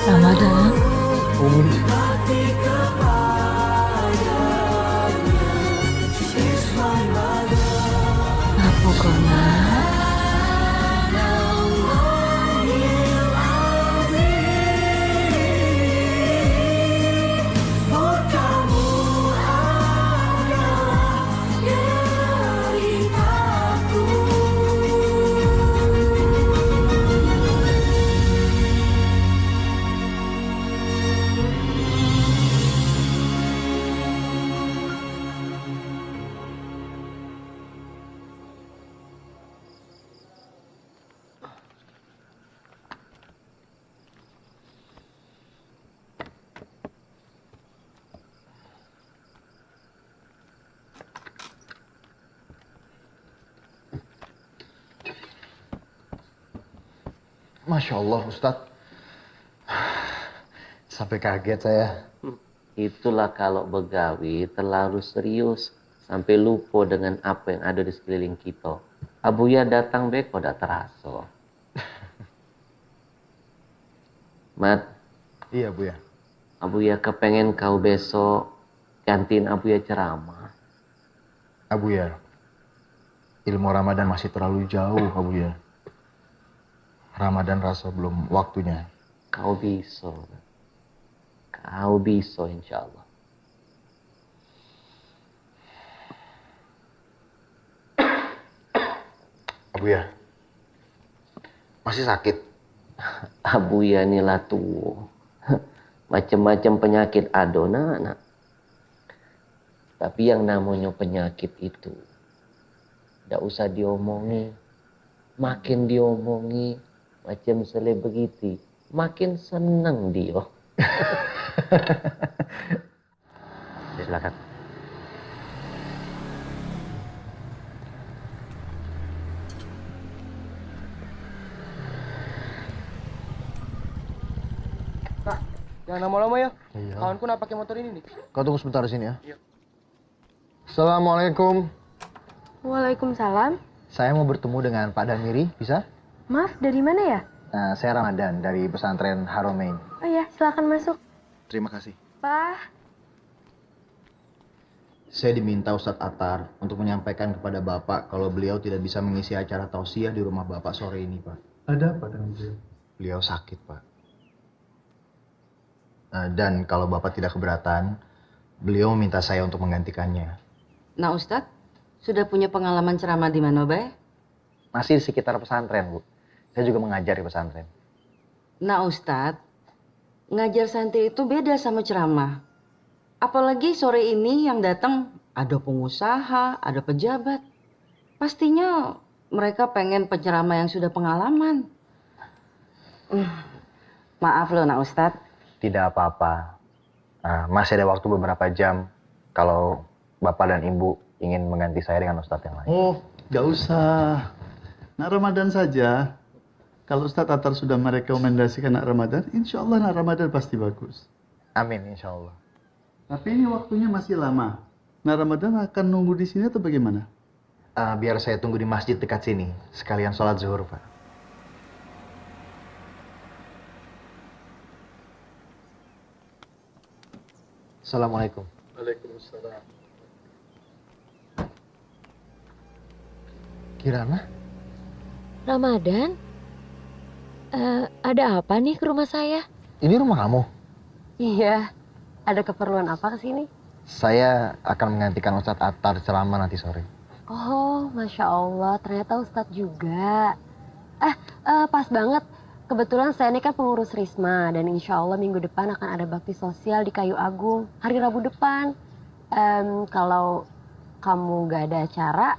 Ramadan. Umi. Apa kau nak? Masya Allah, Ustadz. Sampai kaget saya. Itulah kalau begawi terlalu serius sampai lupa dengan apa yang ada di sekeliling kita. Abuya datang beko dak terasa. Mat. Iya, Bu ya. Abuya kepengen kau besok gantiin Abuya ceramah. Abuya, ilmu Ramadan masih terlalu jauh, Abuya. Ramadan rasa belum waktunya. Kau bisa. Kau bisa insya Allah. Abuya, masih sakit? Abuya inilah tua. Macam-macam penyakit ada, nak. Tapi yang namanya penyakit itu tidak usah diomongi. Makin diomongi macam selebriti, makin senang dia. Silakan. Kak, jangan lama-lama ya. Iya. Kawanku nak pakai motor ini nih. Kau tunggu sebentar di sini ya. Iya. Assalamualaikum. Waalaikumsalam. Saya mau bertemu dengan Pak Damiri, bisa? Maaf, dari mana ya? Nah, saya Ramadan dari pesantren Haromain. Oh iya, silakan masuk. Terima kasih. Pak. Saya diminta Ustadz Atar untuk menyampaikan kepada Bapak kalau beliau tidak bisa mengisi acara tausiah di rumah Bapak sore ini, Pak. Ada apa dengan beliau? Beliau sakit, Pak. Dan kalau Bapak tidak keberatan, beliau meminta saya untuk menggantikannya. Nah, Ustadz, sudah punya pengalaman ceramah di mana, Bay? Masih di sekitar pesantren, Bu. Saya juga mengajar di pesantren. Nah, Ustadz, ngajar santri itu beda sama ceramah. Apalagi sore ini yang datang ada pengusaha, ada pejabat. Pastinya mereka pengen penceramah yang sudah pengalaman. Maaf loh nak Ustadz. Tidak apa-apa. Masih ada waktu beberapa jam kalau Bapak dan Ibu ingin mengganti saya dengan Ustadz yang lain. Oh, gak usah. Nak Ramadan saja. Kalau Ustadz Atar sudah merekomendasikan nak Ramadan, insya Allah nak Ramadan pasti bagus. Amin, insya Allah. Tapi ini waktunya masih lama. Nak Ramadan akan nunggu di sini atau bagaimana? Biar saya tunggu di masjid dekat sini, sekalian sholat zuhur, Pak. Assalamualaikum. Waalaikumsalam. Kirana? Ramadan? Ada apa nih ke rumah saya? Ini rumah kamu? Iya. Ada keperluan apa ke sini? Saya akan menggantikan Ustadz Atar ceramah nanti sore. Oh, Masya Allah. Ternyata Ustadz juga. Pas banget. Kebetulan saya ini kan pengurus Risma. Dan insya Allah minggu depan akan ada bakti sosial di Kayu Agung. Hari Rabu depan. Kalau kamu gak ada acara,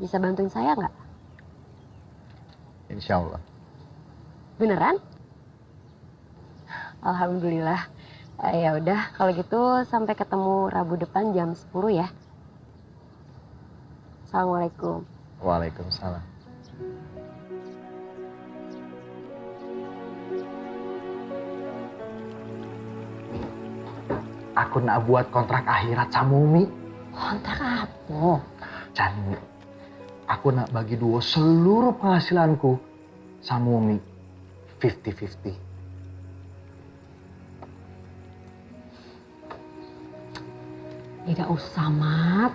bisa bantuin saya nggak? Insya Allah. Beneran? Alhamdulillah. Ya udah, kalau gitu sampai ketemu Rabu depan jam 10 ya. Assalamualaikum. Waalaikumsalam. Aku nak buat kontrak akhirat sama Umi. Kontrak apa? Cani, aku nak bagi dua seluruh penghasilanku sama Umi. 50-50. Tidak usah, Mat.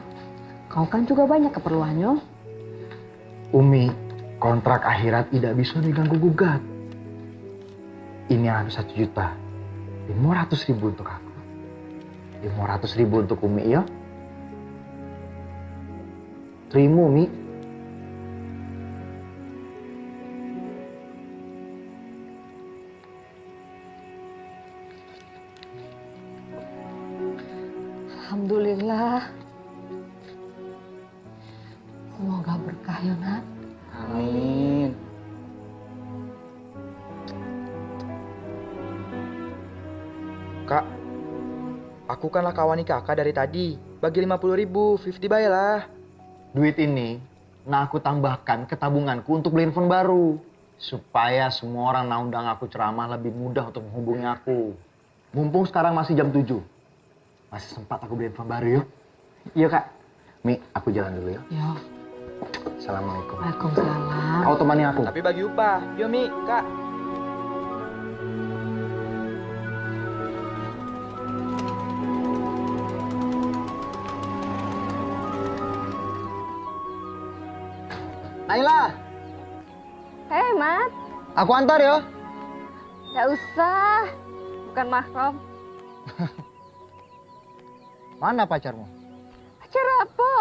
Kau kan juga banyak keperluannya. Umi, kontrak akhirat tidak bisa diganggu gugat. Ini harus 1 juta. 500.000 untuk aku. 500.000 untuk Umi, ya? Terima, Umi. Alhamdulillah. Semoga berkah ya, Nak. Amin. Kak, aku kan lakawani kakak dari tadi. Bagi 50.000, 50 baiklah. Duit ini, nah aku tambahkan ke tabunganku untuk beli handphone baru. Supaya semua orang yang undang aku ceramah lebih mudah untuk menghubungi aku. Mumpung sekarang masih jam 7. Masih sempat aku beli handphone baru, yuk. Iya, Kak. Mi, aku jalan dulu ya. Ya. Assalamualaikum. Waalaikumsalam. Kau temani aku. Tapi bagi upah. Yo, Mi, Kak. Naila, Hei, Mat. aku antar ya. Gak usah. Bukan mahram. Mana pacarmu? Pacar apa?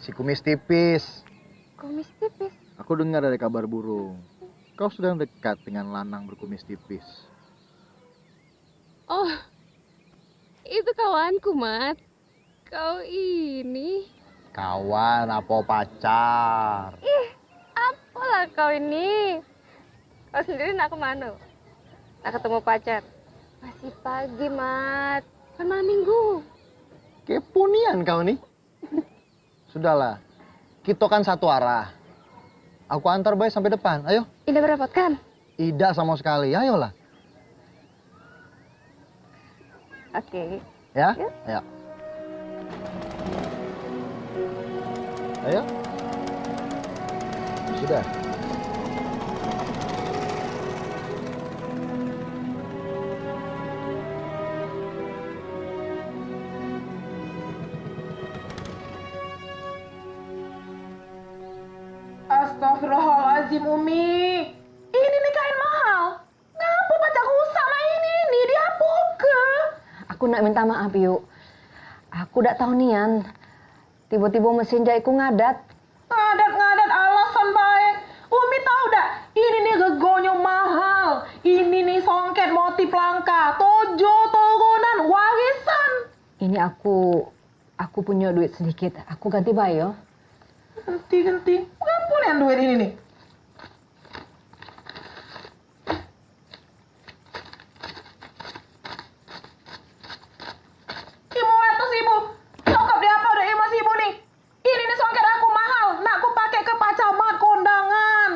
Si kumis tipis. Kumis tipis. Aku dengar ada kabar burung. Kau sedang dekat dengan lanang berkumis tipis. Oh, itu kawanku, Mat. Kau ini. Kawan apa pacar? Ih, apalah kau ini? Kau sendiri nak kemana? Nak ketemu pacar? Masih pagi, Mat. Kan malam minggu. Kepunian kau nih. Sudahlah, kita kan satu arah. Aku antar boy sampai depan, ayo. Tidak merepotkan? Tidak sama sekali, ayolah. Oke. Ya? Ayo. Ayo. Sudah. Astagfirullahaladzim, Umi. Ini nih kain mahal. Ngapa pacarku sama ini dihapus ke? Aku nak minta maaf, yuk. Aku udah tahu nian. Tiba-tiba mesin jahitku ngadat. Ngadat alasan baik. Umi tahu dah, ini nih regonya mahal. Ini nih songket motif pelangka, 7 turunan warisan. Ini aku punya duit sedikit. Aku ganti bayo. Ganti. Berapa nih duit ini nih? Ibu. Cokap dia apa udah 5.000 nih? Ini nih songket aku mahal. Nak aku pakai ke Pak Camat kondangan.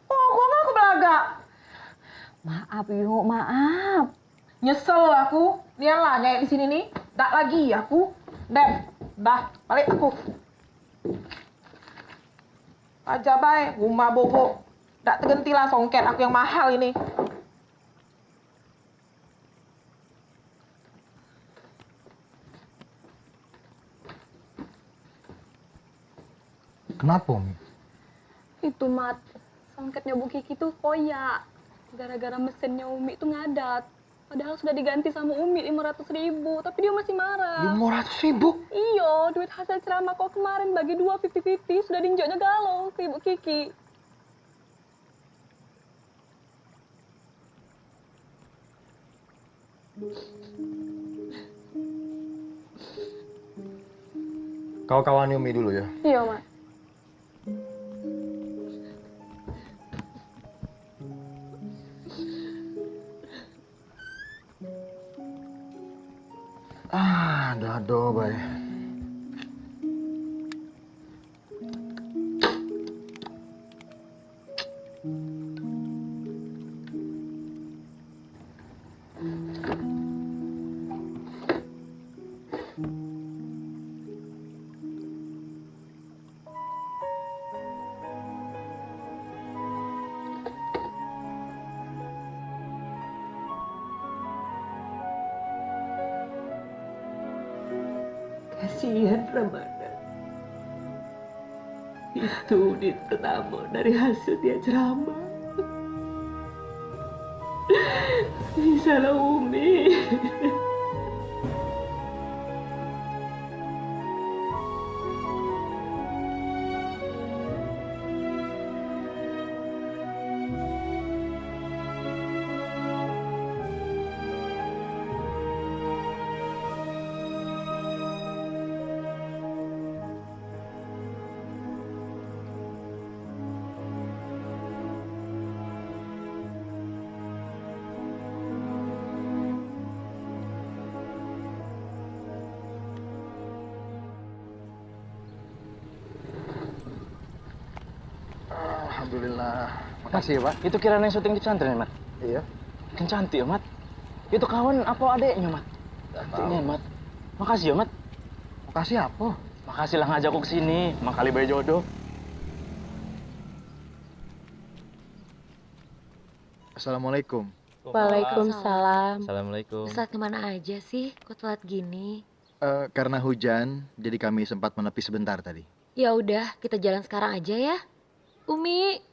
Oh, gua ngaku belaga. Maaf yuk, maaf. Nyesel aku. Lihatlah nyai di sini nih. Tak lagi aku. Dah, balik aku. Aja baik, rumah bobo. Tak tergentilah songket aku yang mahal ini. Kenapa, Umi? Itu Mat, songketnya Bu Kiki tuh koyak. Gara-gara mesinnya Umi tuh ngadat. Padahal sudah diganti sama Umi 500.000, tapi dia masih marah. 500.000? Iya, duit hasil ceramah kok kemarin bagi 2 50-50 sudah diinjoknya galau ke Ibu Kiki. Kau kawani Umi dulu ya. Iya, Mat. Dado, bay. Kasihan Ramadan. Itu duit pertama dari hasil dia ceramah. Salah Umi. Alhamdulillah. Makasih ya, Pak. Itu kirana yang syuting di pesantren, Mat? Iya. Kan cantik ya, Mat? Itu kawan apa adeknya, Mat? Cantiknya, Mat. Makasih ya, Mat. Makasih apa? Makasih lah ngajak aku ke sini. Makali bayi jodoh. Assalamualaikum. Waalaikumsalam. Assalamualaikum. Ustadz kemana aja sih? Kok telat gini? Karena hujan, jadi kami sempat menepi sebentar tadi. Ya udah, kita jalan sekarang aja ya. Umi.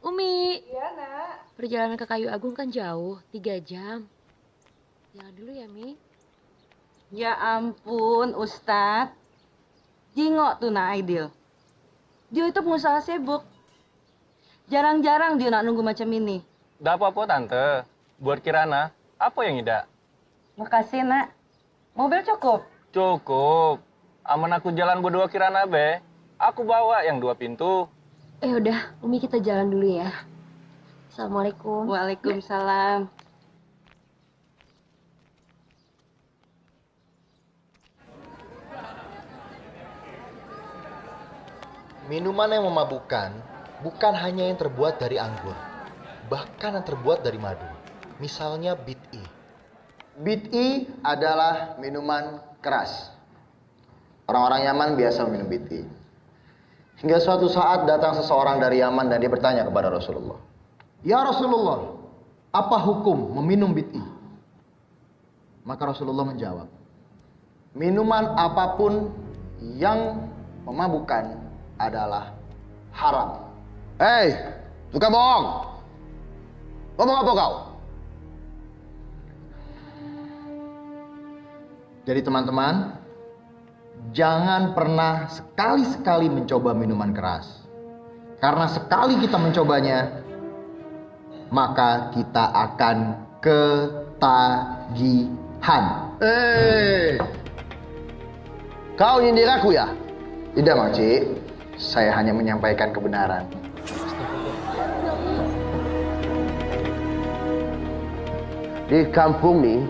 Iya, Nak. Perjalanan ke Kayu Agung kan jauh, 3 jam. Jalan dulu ya, Mi. Ya ampun, Ustadz. Jingok tuh Nak Aidil. Dia itu pengusaha sibuk. Jarang-jarang dia nak nunggu macam ini. Udah apa-apa, Tante. Buat Kirana, apa yang tidak? Makasih, Nak. Mobil cukup? Cukup. Aman aku jalan berdua Kirana, be. Aku bawa yang 2 pintu. Udah, Umi kita jalan dulu ya. Assalamualaikum. Waalaikumsalam. Minuman yang memabukkan bukan hanya yang terbuat dari anggur, bahkan yang terbuat dari madu. Misalnya Bit'i. Bit'i adalah minuman keras. Orang-orang Yaman biasa minum Bit'i. Hingga suatu saat datang seseorang dari Yaman dan dia bertanya kepada Rasulullah, "Ya Rasulullah, apa hukum meminum Bit'i?" Maka Rasulullah menjawab, "Minuman apapun yang memabukkan adalah haram." Hei, suka bohong. Ngomong apa kau? Jadi teman-teman, jangan pernah sekali-sekali mencoba minuman keras. Karena sekali kita mencobanya, maka kita akan ketagihan. Kau nyindir aku ya? Tidak, Makcik. Saya hanya menyampaikan kebenaran. Di kampung ni,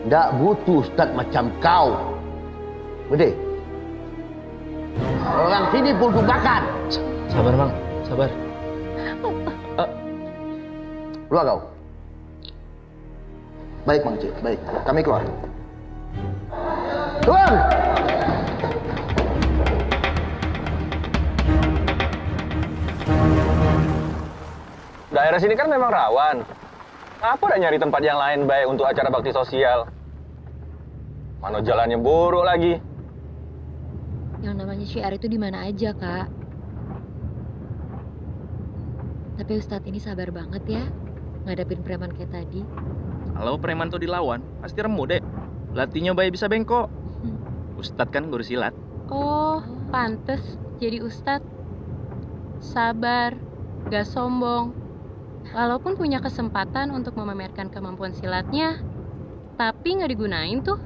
tak butuh ustaz macam kau. Bede. Orang sini pun kubakan. Sabar bang, sabar. Keluar kau. Baik, Makcik. Baik. Kami keluar. Keluar! Daerah sini kan memang rawan. Apa udah nyari tempat yang lain baik untuk acara bakti sosial? Mana jalannya buruk lagi. Yang namanya syiar itu di mana aja, Kak. Tapi Ustadz ini sabar banget ya ngadepin preman kayak tadi. Kalau preman tuh dilawan, pasti remuk deh. Latihnya bayi bisa bengkok. Ustadz kan guru silat. Oh, pantes jadi Ustadz. Sabar, gak sombong. Walaupun punya kesempatan untuk memamerkan kemampuan silatnya, tapi nggak digunain tuh.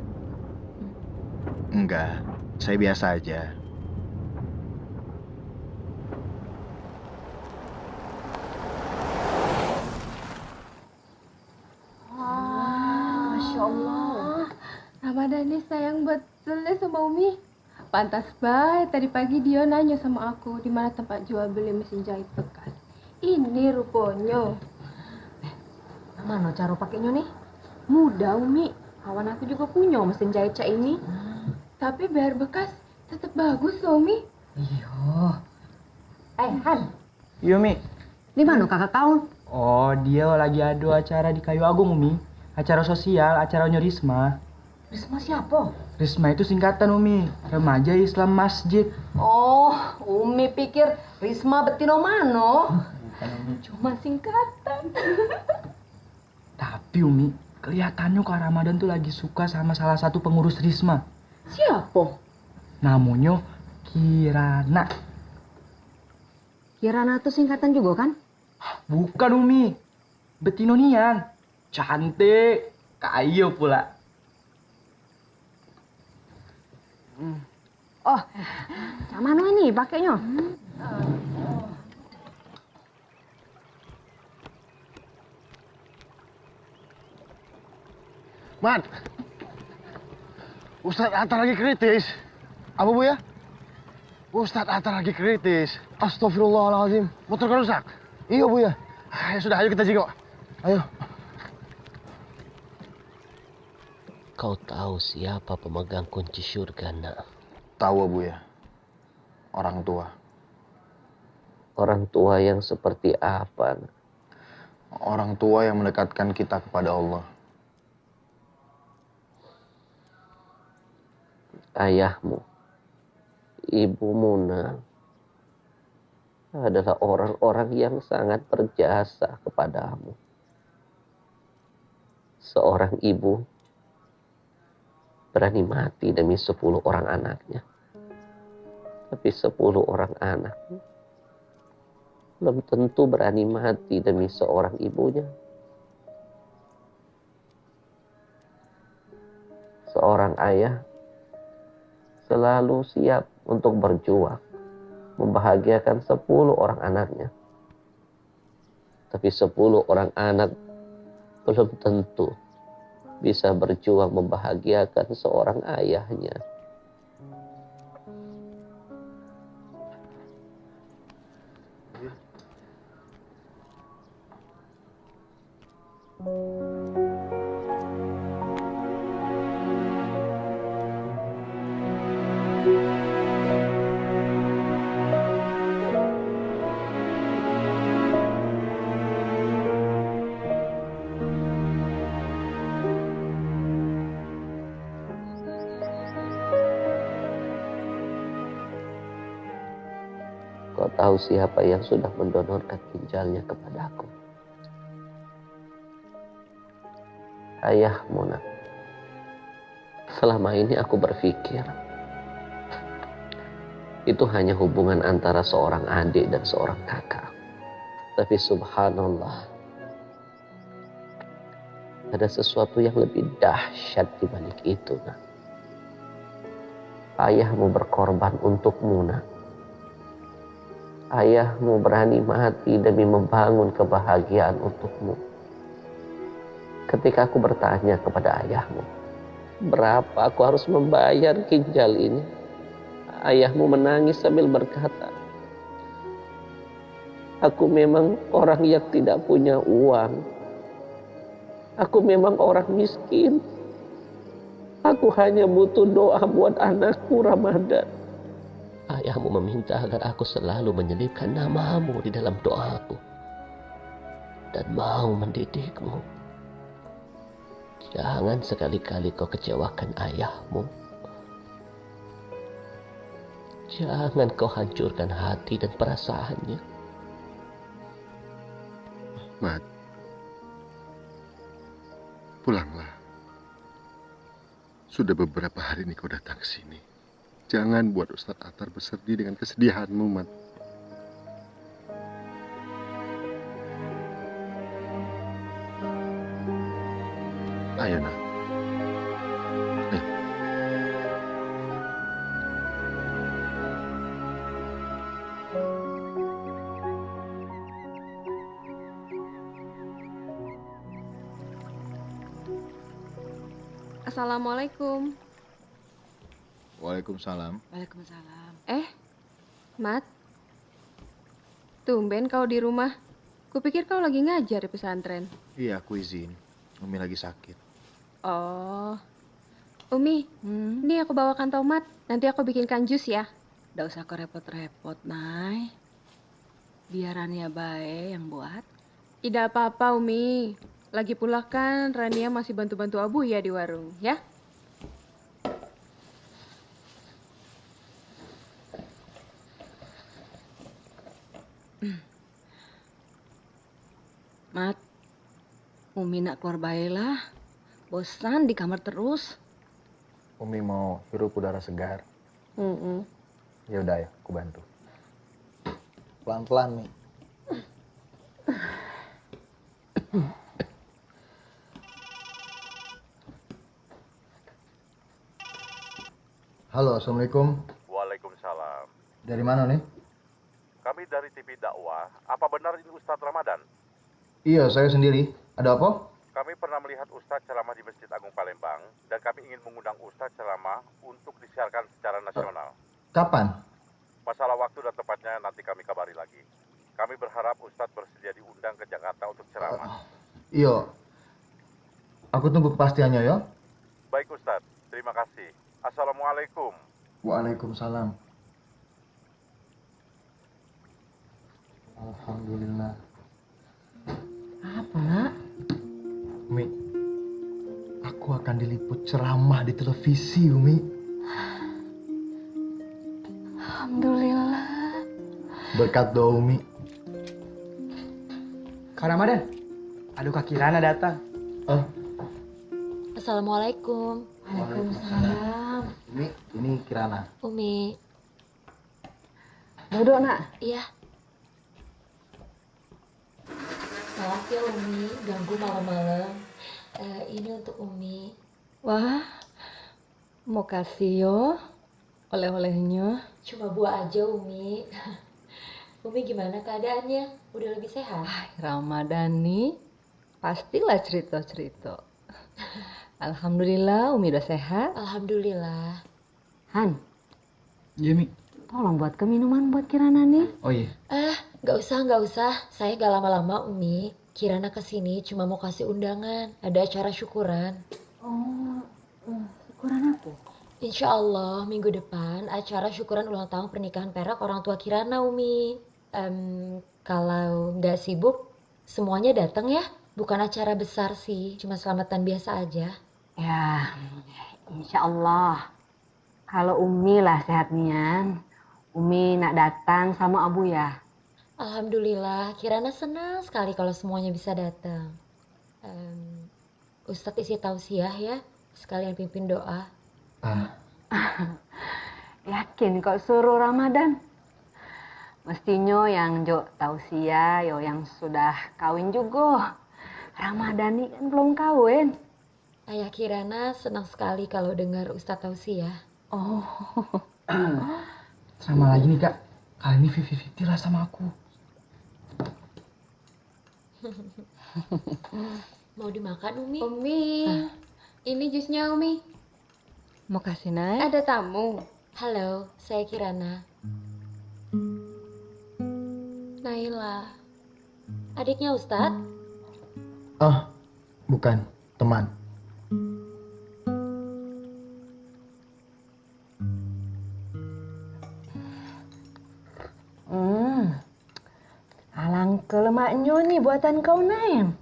Enggak, saya biasa aja. Masya Allah. Ramadan ini sayang betul deh sama Umi. Pantas banget tadi pagi dia nanya sama aku di mana tempat jual beli mesin jahit bekas. Ini rupanya. Mana cara pakainya nih? Mudah, Umi. Kawan aku juga punya mesin jahit cak ini. Tapi biar bekas tetap bagus, Umi. Iya. Han. Iya, Mi. Di mana kakak kau? Oh, dia lagi ada acara di Kayu Agung, Umi. Acara sosial, acaranya Risma. Risma siapa? Risma itu singkatan, Umi. Remaja Islam Masjid. Oh, Umi pikir Risma Betino Mano. Cuma singkatan. Tapi, Umi, kelihatannya Kak Ramadan tuh lagi suka sama salah satu pengurus Risma. Siapa? Namanya Kirana. Kirana tuh singkatan juga kan? Bukan, Umi. Betino nian. Cantik. Kaya pula. Oh, cak mana ini pakainya? Mat, Ustadz Atar lagi kritis. Apa, Bu ya? Ustadz Atar lagi kritis. Astagfirullahaladzim. Motor kan rusak? Iya, Bu ya. Ya sudah, ayo kita jenguk. Ayo. Kau tahu siapa pemegang kunci surga, nak? Tahu, Bu ya. Orang tua. Orang tua yang seperti apa, nak? Orang tua yang mendekatkan kita kepada Allah. Ayahmu, ibumu, nak, adalah orang-orang yang sangat berjasa kepadamu. Seorang ibu berani mati demi 10 orang anaknya. Tapi 10 orang anak belum tentu berani mati demi seorang ibunya. Seorang ayah selalu siap untuk berjuang, membahagiakan 10 orang anaknya. Tapi 10 orang anak belum tentu bisa berjuang membahagiakan seorang ayahnya. Kau tahu siapa yang sudah mendonorkan ginjalnya kepadaku? Ayahmu, nak. Selama ini aku berpikir itu hanya hubungan antara seorang adik dan seorang kakak. Tapi subhanallah, ada sesuatu yang lebih dahsyat di balik itu, nak. Ayahmu berkorban untukmu, nak. Ayahmu berani mati demi membangun kebahagiaan untukmu. Ketika aku bertanya kepada ayahmu, berapa aku harus membayar ginjal ini? Ayahmu menangis sambil berkata, aku memang orang yang tidak punya uang. Aku memang orang miskin. Aku hanya butuh doa buat anakku Ramadan. Ayahmu meminta agar aku selalu menyelipkan namamu di dalam doaku dan mau mendidikmu. Jangan sekali-kali kau kecewakan ayahmu. Jangan kau hancurkan hati dan perasaannya. Mat, pulanglah. Sudah beberapa hari ini kau datang ke sini. Jangan buat Ustadz Atar bersedih dengan kesedihanmu, Mat. Ayo, nak. Ayo. Assalamualaikum. Waalaikumsalam. Waalaikumsalam. Mat. Tumben kau di rumah. Kupikir kau lagi ngajar di pesantren. Iya, aku izin. Umi lagi sakit. Oh. Umi, ini aku bawakan tomat. Nanti aku bikinkan jus ya. Nggak usah kau repot-repot, Nay. Biar Rania bae yang buat. Tidak apa-apa, Umi. Lagi pula kan Rania masih bantu-bantu Abu ya di warung, ya? Mat, Umi nak keluar bae lah. Bosan di kamar terus. Umi mau hirup udara segar. Ya udah ya, aku bantu. Pelan-pelan nih. Halo, Assalamualaikum. Waalaikumsalam. Dari mana nih? Kami dari TV Dakwah. Apa benar ini Ustadz Ramadan? Iya, saya sendiri. Ada apa? Kami pernah melihat Ustadz ceramah di Masjid Agung Palembang dan kami ingin mengundang Ustadz ceramah untuk disiarkan secara nasional. Kapan? Masalah waktu dan tempatnya nanti kami kabari lagi. Kami berharap Ustadz bersedia diundang ke Jakarta untuk ceramah. Iya. Aku tunggu kepastiannya ya. Baik Ustadz, terima kasih. Assalamualaikum. Waalaikumsalam. Alhamdulillah. Apa, Nak? Umi, aku akan diliput ceramah di televisi, Umi. Alhamdulillah. Berkat doa Umi. Kak Ramadan, aduh Kak Kirana datang. Assalamualaikum. Waalaikumsalam. Umi, ini Kirana. Umi. Duduk, Nak. Iya. Maaf ya Umi, ganggu malam-malam. Ini untuk Umi. Wah, mau kasih yo oleh-olehnya. Cuma buah aja Umi. Umi gimana keadaannya? Udah lebih sehat? Ramadan nih, pastilah cerita-cerita. Alhamdulillah, Umi udah sehat. Alhamdulillah. Han, Iya, Mi. tolong buat minuman buat Kirana nih. Oh iya. Gak usah. Saya gak lama-lama Umi. Kirana kesini cuma mau kasih undangan. Ada acara syukuran. Oh, syukuran apa? Insya Allah minggu depan acara syukuran ulang tahun pernikahan perak orang tua Kirana Umi. Kalau nggak sibuk semuanya datang ya. Bukan acara besar sih, cuma selamatan biasa aja. Ya, insya Allah. Kalau Umi lah sehat nian, Umi nak datang sama Abu ya. Alhamdulillah, Kirana senang sekali kalau semuanya bisa datang. Ustadz isi tausiah ya, sekalian pimpin doa. Yakin kok suruh Ramadan? Mestinya yang jo tausiah, yo yang sudah kawin juga. Ramadhani kan belum kawin. Ayah Kirana senang sekali kalau dengar Ustadz Tausiah. Oh. Sama lagi nih kak, kali ini 50-50 lah sama aku. Mau dimakan Umi? Umi, ini jusnya Umi. Mau kasih naik? Ada tamu. Halo, saya Kirana. Naila. Adiknya Ustadz? Oh, bukan, teman. Alang ke lemaknya nih buatan kau Naim.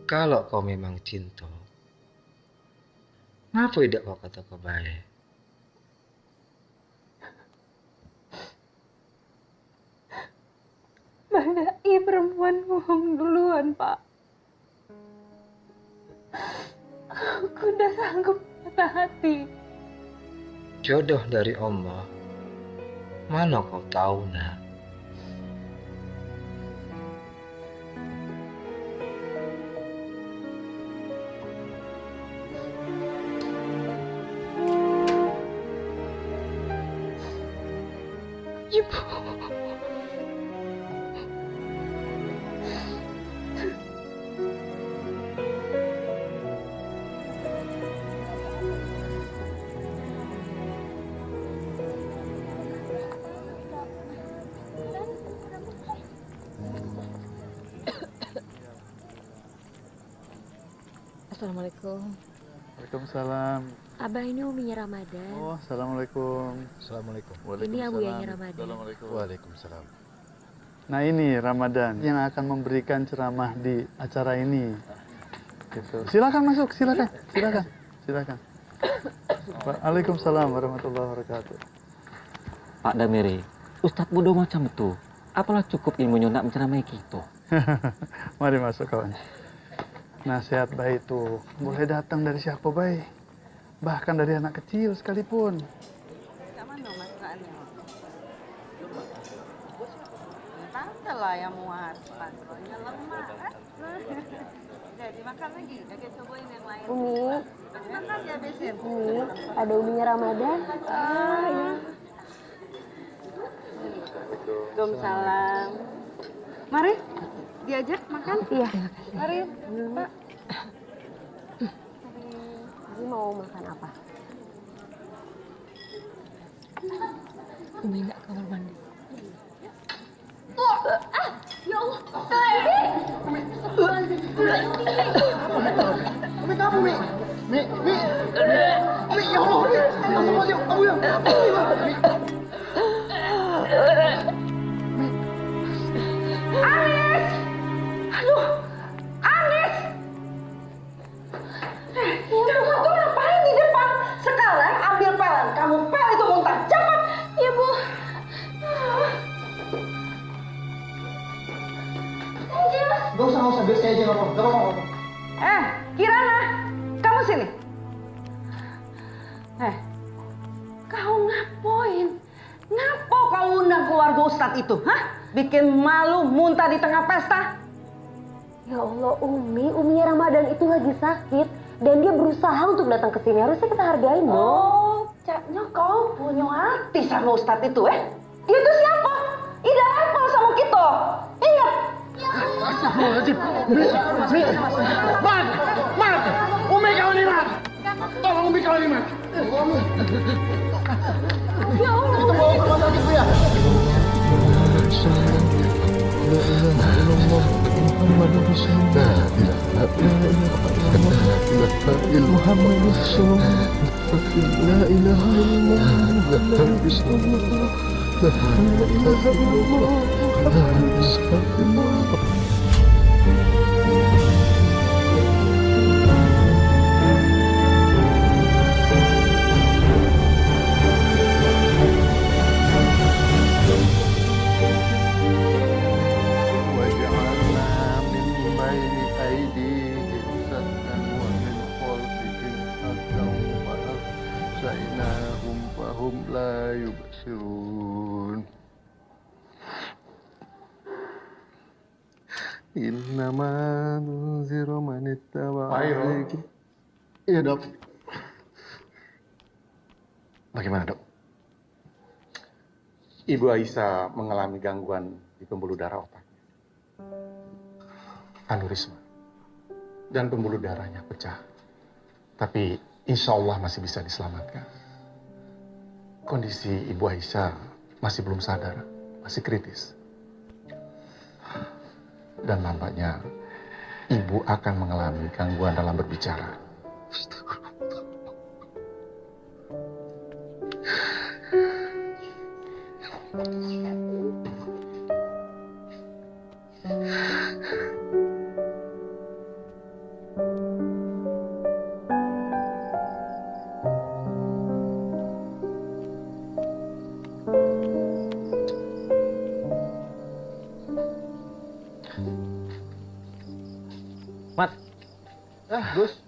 Kalau kau memang cinta, ngapa tidak kau kata kau baik? Badai perempuan bohong duluan, Pak. Aku udah sanggup patah hati. Jodoh dari Allah, mana kau tahu nak? Ibu. Assalamualaikum. Waalaikumsalam. Abah ini uminya Ramadan. Oh, assalamualaikum. Assalamualaikum. Ini abuyanya Ramadan. Assalamualaikum. Waalaikumsalam. Nah ini Ramadan yang akan memberikan ceramah di acara ini. Gitu. Silakan masuk, silakan, silakan, silakan. Waalaikumsalam warahmatullahi wabarakatuh. Pak Damiri, Ustadz bodoh macam itu. Apalah cukup ilmunya nak menceramai kita. Mari masuk kawan. Nasihat baik itu boleh datang dari siapa baik, bahkan dari anak kecil sekalipun. Tante lah yang muat, patronya lemah kan? Jadi makan lagi, kakek cobain yang lain. Umi. Makan ya besin. Umi, ada uminya Ramadan. Ah, ya. Waalaikumsalam. Mari, diajak makan. Iya. Mari, Pak. Umi mau makan apa? Umi nggak kamar mandi. Ya Allah, Umi kamu, Mi. Mi, ya Allah, Mi. Astagfirullahaladzim, kamu ya. Anis! Aduh, Anis! Kamu tuh ngapain di depan? Sekarang ambil pelan, kamu pel itu muntah. Cepat! Ya, Bu. Gak usah, biar saya aja ngomong. Gak apa-apa. Kirana, kamu sini. Kau ngapain? Ngapo kau undang keluarga Ustadz itu? Hah? Bikin malu muntah di tengah pesta? Ya Allah, Uminya Ramadan itu lagi sakit dan dia berusaha untuk datang ke sini. Harusnya kita hargain dong. Oh, caknya kau punya hati sama Ustadz itu, Dia tuh siapa? Ida level sama kita. Ingat. Astagfirullahaladzim. Mat! Umi kau ini, Mat! Tolong Umi kau ini, Mat! Ya Allah. Kita bawa ke rumah sakit, Bu ya? وجعلنا من بين أيديهم سدا ومن خلفهم سدا فأغشيناهم فهم لا يبصرون إنما ننذر من اتبع الذكر. Iya dok. Bagaimana dok? Ibu Aisyah mengalami gangguan di pembuluh darah otak. Aneurisma. Dan pembuluh darahnya pecah. Tapi insya Allah masih bisa diselamatkan. Kondisi Ibu Aisyah masih belum sadar, masih kritis. Dan nampaknya Ibu akan mengalami gangguan dalam berbicara. Mat, Gus,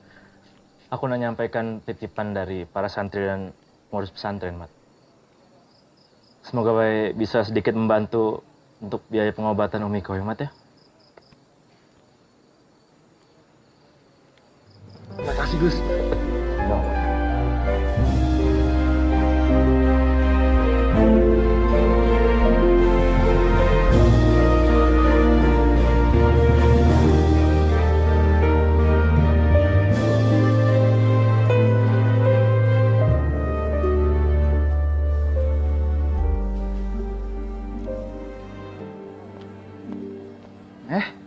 aku nak nyampaikan titipan dari para santri dan pengurus pesantren, Mat. Semoga baik bisa sedikit membantu untuk biaya pengobatan Umi kau, ya, Mat, ya. Terima kasih Gus.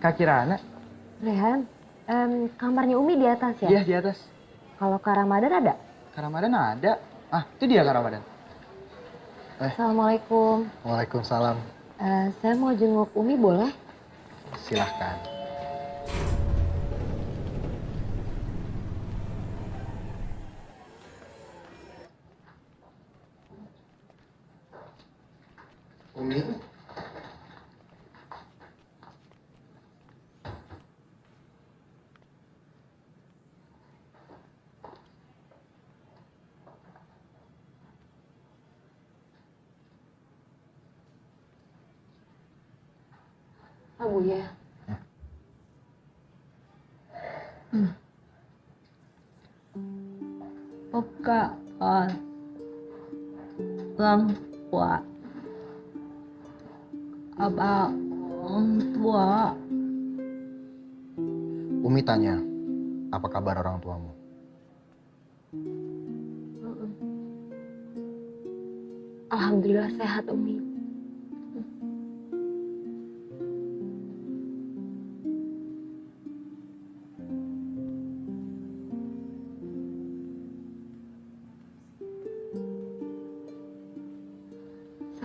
Kak Kirana? Rehan, kamarnya Umi di atas ya? Iya, di atas. Kalau Kak Ramadan ada? Kak Ramadan ada. Ah, itu dia Kak Ramadan. Assalamualaikum. Waalaikumsalam. Saya mau jenguk Umi boleh? Silahkan. Umi. Abu ya. Pagkaan lang tua. Aba orang tua. Umi tanya, apa kabar orang tuamu? Alhamdulillah sehat Umi.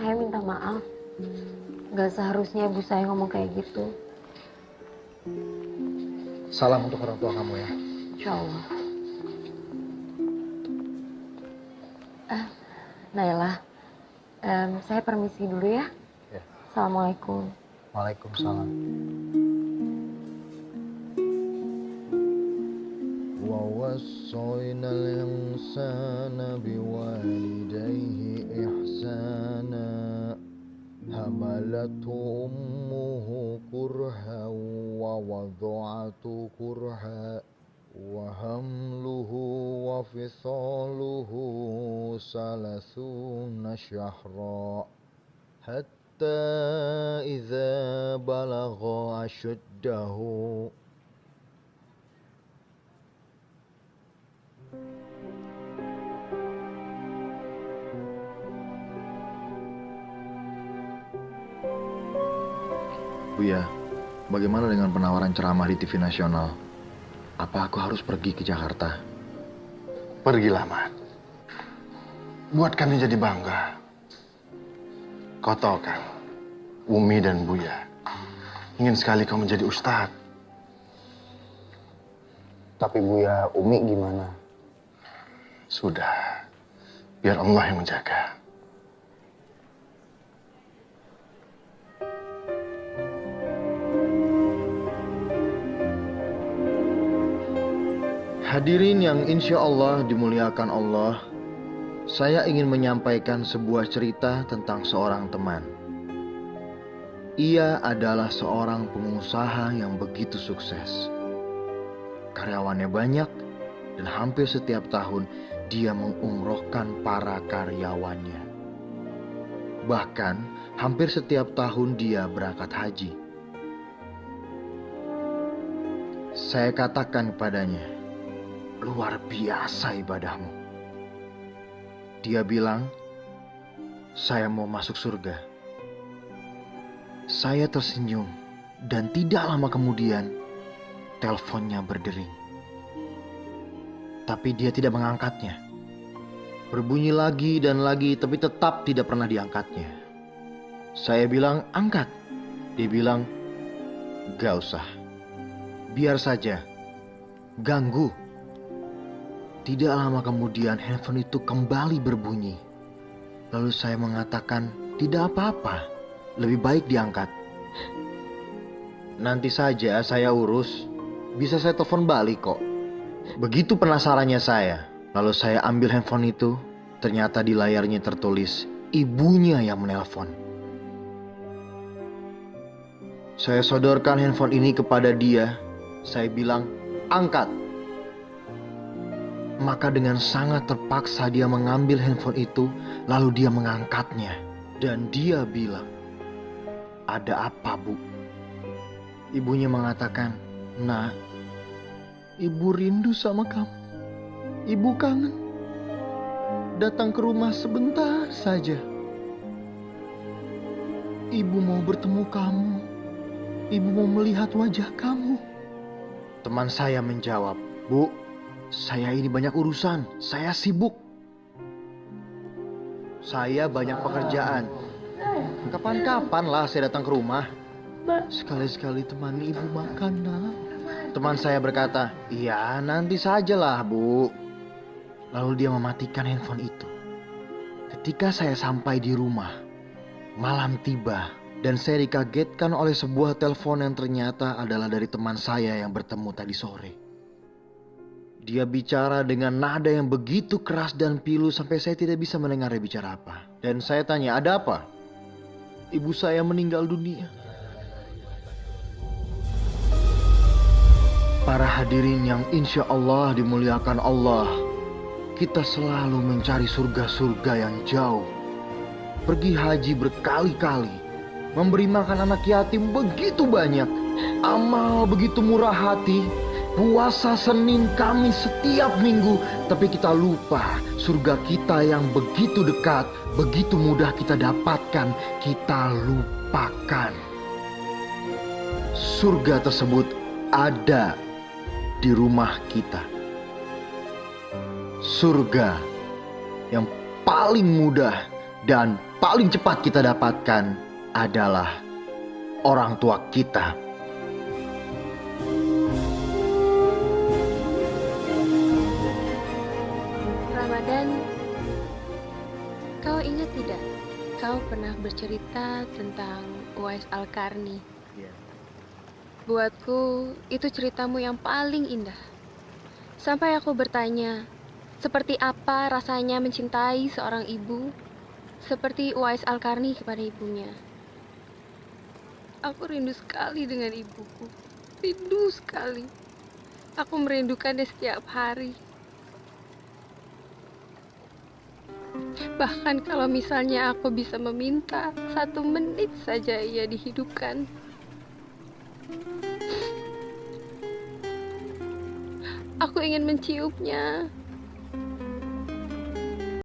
Saya minta maaf. Gak seharusnya ibu saya ngomong kayak gitu. Salam untuk orang tua kamu ya. Insya Allah. Naila, saya permisi dulu ya. Ya. Assalamualaikum. Waalaikumsalam. ووصينا الإنسان بوالديه إحسانا حملته أمه كرها ووضعته كرها وحمله وفصاله 30 شهرا حتى إذا بلغ أشده Buya, bagaimana dengan penawaran ceramah di TV nasional? Apa aku harus pergi ke Jakarta? Pergilah, Mat. Buat kami jadi bangga. Kau tahu kan, Umi dan Buya ingin sekali kau menjadi ustadz. Tapi Buya, Umi gimana? Sudah, biar Allah yang menjaga. Hadirin yang insya Allah dimuliakan Allah, saya ingin menyampaikan sebuah cerita tentang seorang teman. Ia adalah seorang pengusaha yang begitu sukses. Karyawannya banyak dan hampir setiap tahun dia mengumrohkan para karyawannya. Bahkan hampir setiap tahun dia berangkat haji. Saya katakan kepadanya, luar biasa ibadahmu. Dia bilang, saya mau masuk surga. Saya tersenyum dan tidak lama kemudian teleponnya berdering. Tapi dia tidak mengangkatnya. Berbunyi lagi dan lagi tapi tetap tidak pernah diangkatnya. Saya bilang, angkat. Dia bilang, gak usah. Biar saja. Ganggu. Tidak lama kemudian handphone itu kembali berbunyi. Lalu saya mengatakan, tidak apa-apa, lebih baik diangkat. Nanti saja saya urus, bisa saya telepon balik kok. Begitu penasarannya saya, lalu saya ambil handphone itu, ternyata di layarnya tertulis, ibunya yang menelpon. Saya sodorkan handphone ini kepada dia, saya bilang, angkat. Maka dengan sangat terpaksa dia mengambil handphone itu, lalu dia mengangkatnya. Dan dia bilang, ada apa, Bu? Ibunya mengatakan, Nak, Ibu rindu sama kamu. Ibu kangen. Datang ke rumah sebentar saja. Ibu mau bertemu kamu. Ibu mau melihat wajah kamu. Teman saya menjawab, Bu, saya ini banyak urusan, saya sibuk. Saya banyak pekerjaan. Kapan-kapan lah saya datang ke rumah. Sekali-sekali temani ibu makan, Nak. Teman saya berkata, iya nanti sajalah, Bu. Lalu dia mematikan handphone itu. Ketika saya sampai di rumah, malam tiba dan saya dikagetkan oleh sebuah telepon yang ternyata adalah dari teman saya yang bertemu tadi sore. Dia bicara dengan nada yang begitu keras dan pilu sampai saya tidak bisa mendengar dia bicara apa. Dan saya tanya, ada apa? Ibu saya meninggal dunia. Para hadirin yang insya Allah dimuliakan Allah, kita selalu mencari surga-surga yang jauh. Pergi haji berkali-kali, memberi makan anak yatim begitu banyak, amal begitu murah hati, puasa Senin Kamis setiap minggu, tapi kita lupa surga kita yang begitu dekat, begitu mudah kita dapatkan, kita lupakan. Surga tersebut ada di rumah kita. Surga yang paling mudah dan paling cepat kita dapatkan adalah orang tua kita. Ramadan, kau ingat tidak? Kau pernah bercerita tentang Uwais Al-Qarni. Buatku, itu ceritamu yang paling indah. Sampai aku bertanya, seperti apa rasanya mencintai seorang ibu seperti Uwais Al-Qarni kepada ibunya. Aku rindu sekali dengan ibuku. Rindu sekali. Aku merindukannya setiap hari. Bahkan kalau misalnya aku bisa meminta 1 menit saja ia dihidupkan. Aku ingin menciumnya,